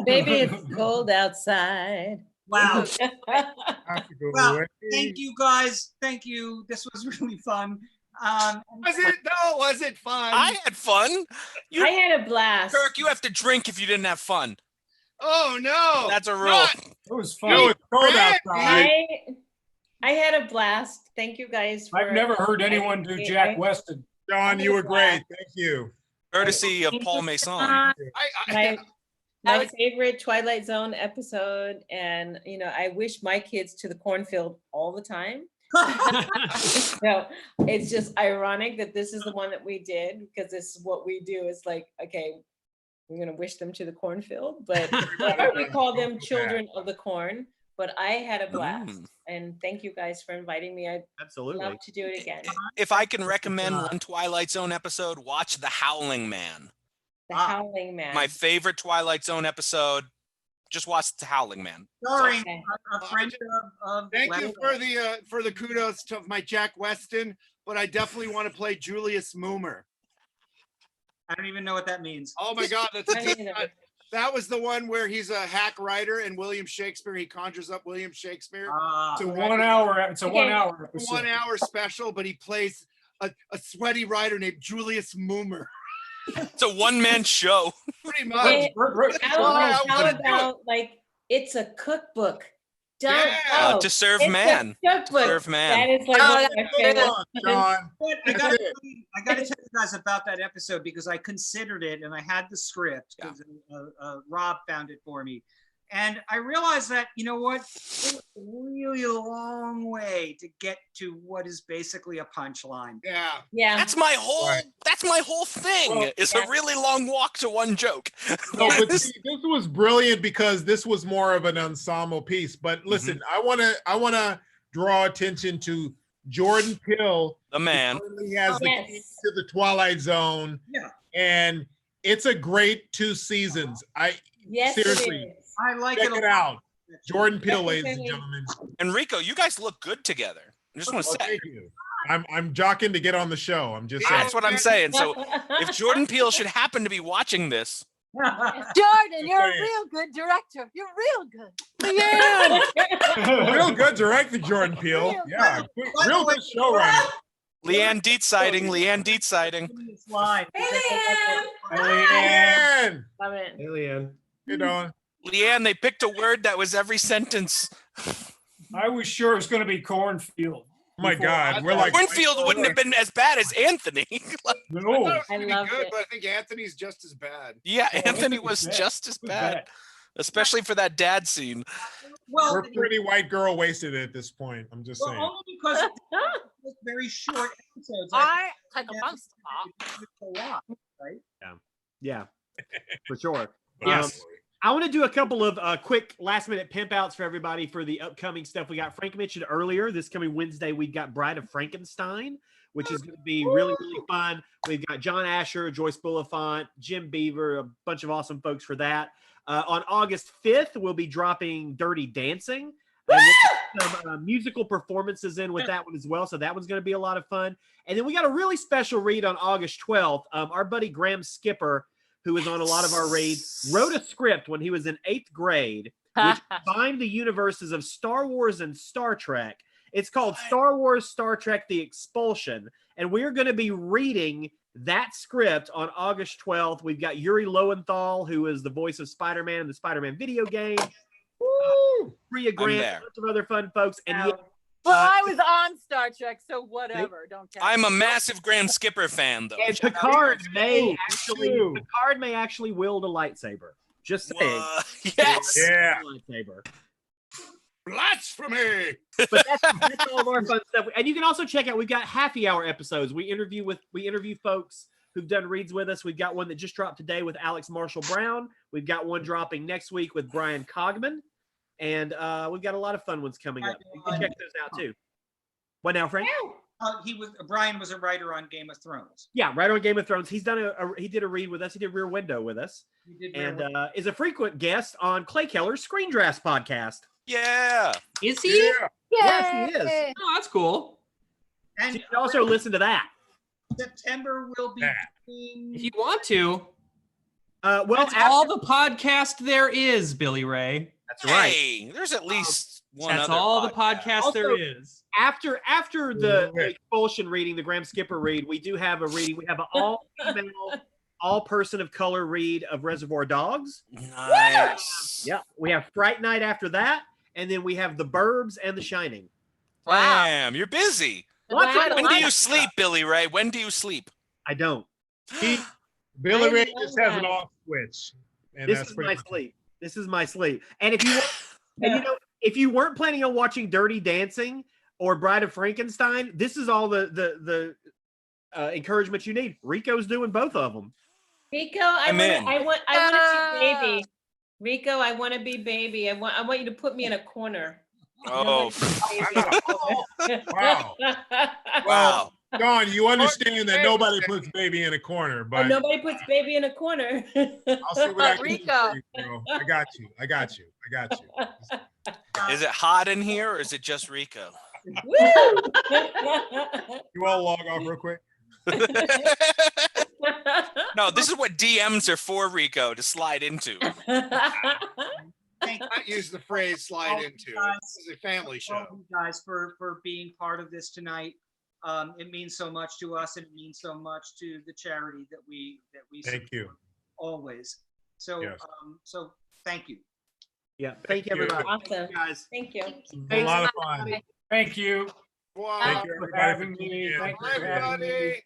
Baby, it's cold outside. Wow. Have to go Well, away. thank you guys. Thank you. This was really fun. Was it? No, was it fun? I had fun. I had a blast. Kirk, you have to drink if you didn't have fun. Oh no, That's a rule. Not- It was No, fun. it's cold Randy. outside. I had a blast. Thank you guys. I've never heard anyone do Jack Weston. John, you were great. Thank you. Courtesy of Paul Mason. My favorite Twilight Zone episode, and I wish my kids to the cornfield all the time. So it's just ironic that this is the one that we did, because this is what we do. It's like, okay, we're gonna wish them to the cornfield, but we call them children of the corn. But I had a blast, and thank you guys for inviting me. I'd love to do it again. If I can recommend one Twilight Zone episode, watch The Howling Man. The Howling Man. My favorite Twilight Zone episode. Just watch The Howling Man. Sorry, a friend of Thank you for the kudos to my Jack Weston, but I definitely want to play Julius Moomer. I don't even know what that means. Oh my God, that was the one where he's a hack writer and William Shakespeare. He conjures up William Shakespeare. It's a 1 hour. It's a 1 hour episode. 1 hour special, but he plays a sweaty writer named Julius Moomer. It's a one-man show. Pretty much. How about like it's a cookbook? To serve man. Serve man. That is like one of my favorite. John. I gotta tell you guys about that episode, because I considered it and I had the script because Robb found it for me. And I realized that, you know what, it was a really long way to get to what is basically a punchline. Yeah. That's my whole thing. It's a really long walk to one joke. No, but see, this was brilliant because this was more of an ensemble piece. But listen, I wanna draw attention to Jordan Peele, the man. He has the key to the Twilight Zone. Yeah. And it's a great 2 seasons. Seriously. It is. I like Check it it out. Jordan Peele, ladies and gentlemen. And Rico, you guys look good together. I just want to say. Thank you. I'm jockeying to get on the show. I'm just saying. That's what I'm saying. So if Jordan Peele should happen to be watching this. Jordan, you're a real good director. You're real good. Leanne! Real good director, Jordan Peele. Yeah. Real good showrunner. Leanne Dietz sighting. Leanne Dietz sighting. Leanne! Love it. Hey, Leanne. You know. Leanne, they picked a word that was every sentence. I was sure it was going to be cornfield. Oh my God, we're like Cornfield wouldn't have been as bad as Anthony. No, I love good, it. but I think Anthony's just as bad. Yeah, Anthony was just as bad, especially for that dad scene. Well, we're pretty white girl wasted at this point. I'm just saying. Only because it was very short episodes. I take a bus stop. Right? Yeah, for sure. Yes. I want to do a couple of quick last-minute pimp outs for everybody for the upcoming stuff. We got Frank mentioned earlier. This coming Wednesday, we've got Bride of Frankenstein, which is going to be really, really fun. We've got John Asher, Joyce Bulifant, Jim Beaver, a bunch of awesome folks for that. On August 5th, we'll be dropping Dirty Dancing. And some musical performances in with that one as well. So that one's going to be a lot of fun. And then we got a really special read on August 12th. Our buddy Graham Skipper, who is on a lot of our reads, wrote a script when he was in 8th grade, which combined the universes of Star Wars and Star Trek. It's called Star Wars, Star Trek, The Expulsion. And we're going to be reading that script on August 12th. We've got Yuri Lowenthal, who is the voice of Spider-Man in the Spider-Man video game. Priya Grant, a bunch of other fun folks. And well, I was on Star Trek, so whatever. Don't care. I'm a massive Graham Skipper fan, though. And Picard may actually wield a lightsaber. Just saying. Yes. Yeah. Lightsaber. Blasphemy! But that's all of our fun stuff. And you can also check out, we've got happy hour episodes. We interview folks who've done reads with us. We've got one that just dropped today with Alex Marshall Brown. We've got one dropping next week with Brian Cogman. And we've got a lot of fun ones coming up. You can check those out too. What now, Frank? Brian was a writer on Game of Thrones. Yeah, right on Game of Thrones. He's done he did a read with us. He did Rear Window with us. And is a frequent guest on Clay Keller's Screen Drafts podcast. Yeah. Is he? Yeah. Yes, he is. Oh, that's cool. And So you can also listen to that. September will be. If you want to. Well, That's all the podcast there is, Billy Ray. That's right. Hey, there's at least one That's other all the podcast. podcast there Also, is. After the expulsion reading, the Graham Skipper read, we do have a reading. We have an all-female, all-person of color read of Reservoir Dogs. Nice. Yeah, we have Fright Night after that, and then we have The Burbs and The Shining. Damn, you're busy. Wow. When do you sleep, Billy Ray? When do you sleep? I don't. Billy I Ray love just has an that. off switch. And This that's is pretty my much it. sleep. This is my sleep. And if you if you weren't planning on watching Dirty Dancing or Bride of Frankenstein, this is all the encouragement you need. Rico's doing both of them. Rico, I'm in. I want to be baby. Rico, I want to be baby. I want you to put me in a corner. Oh, Wow. wow. Shawn, you understand that nobody puts baby in a corner, Oh, but nobody puts baby in a corner. I'll see what I can do Rico. for you, girl. I got you. I got you. I got you. Is it hot in here or is it just Rico? Woo! You all log off real quick. No, this is what DMs are for, Rico, to slide into. Thank Not use the phrase slide into. This is a family show. all you guys for being part of this tonight. It means so much to us, and it means so much to the charity that we Thank you. support always. So Yes. so thank you. Yeah. Thank you, everybody. Awesome. Thank you, guys. Thank you. A lot of fun. Thank you. Wow. Thank you, For everybody, having for tuning me. in. Thank you Bye, for having me. everybody.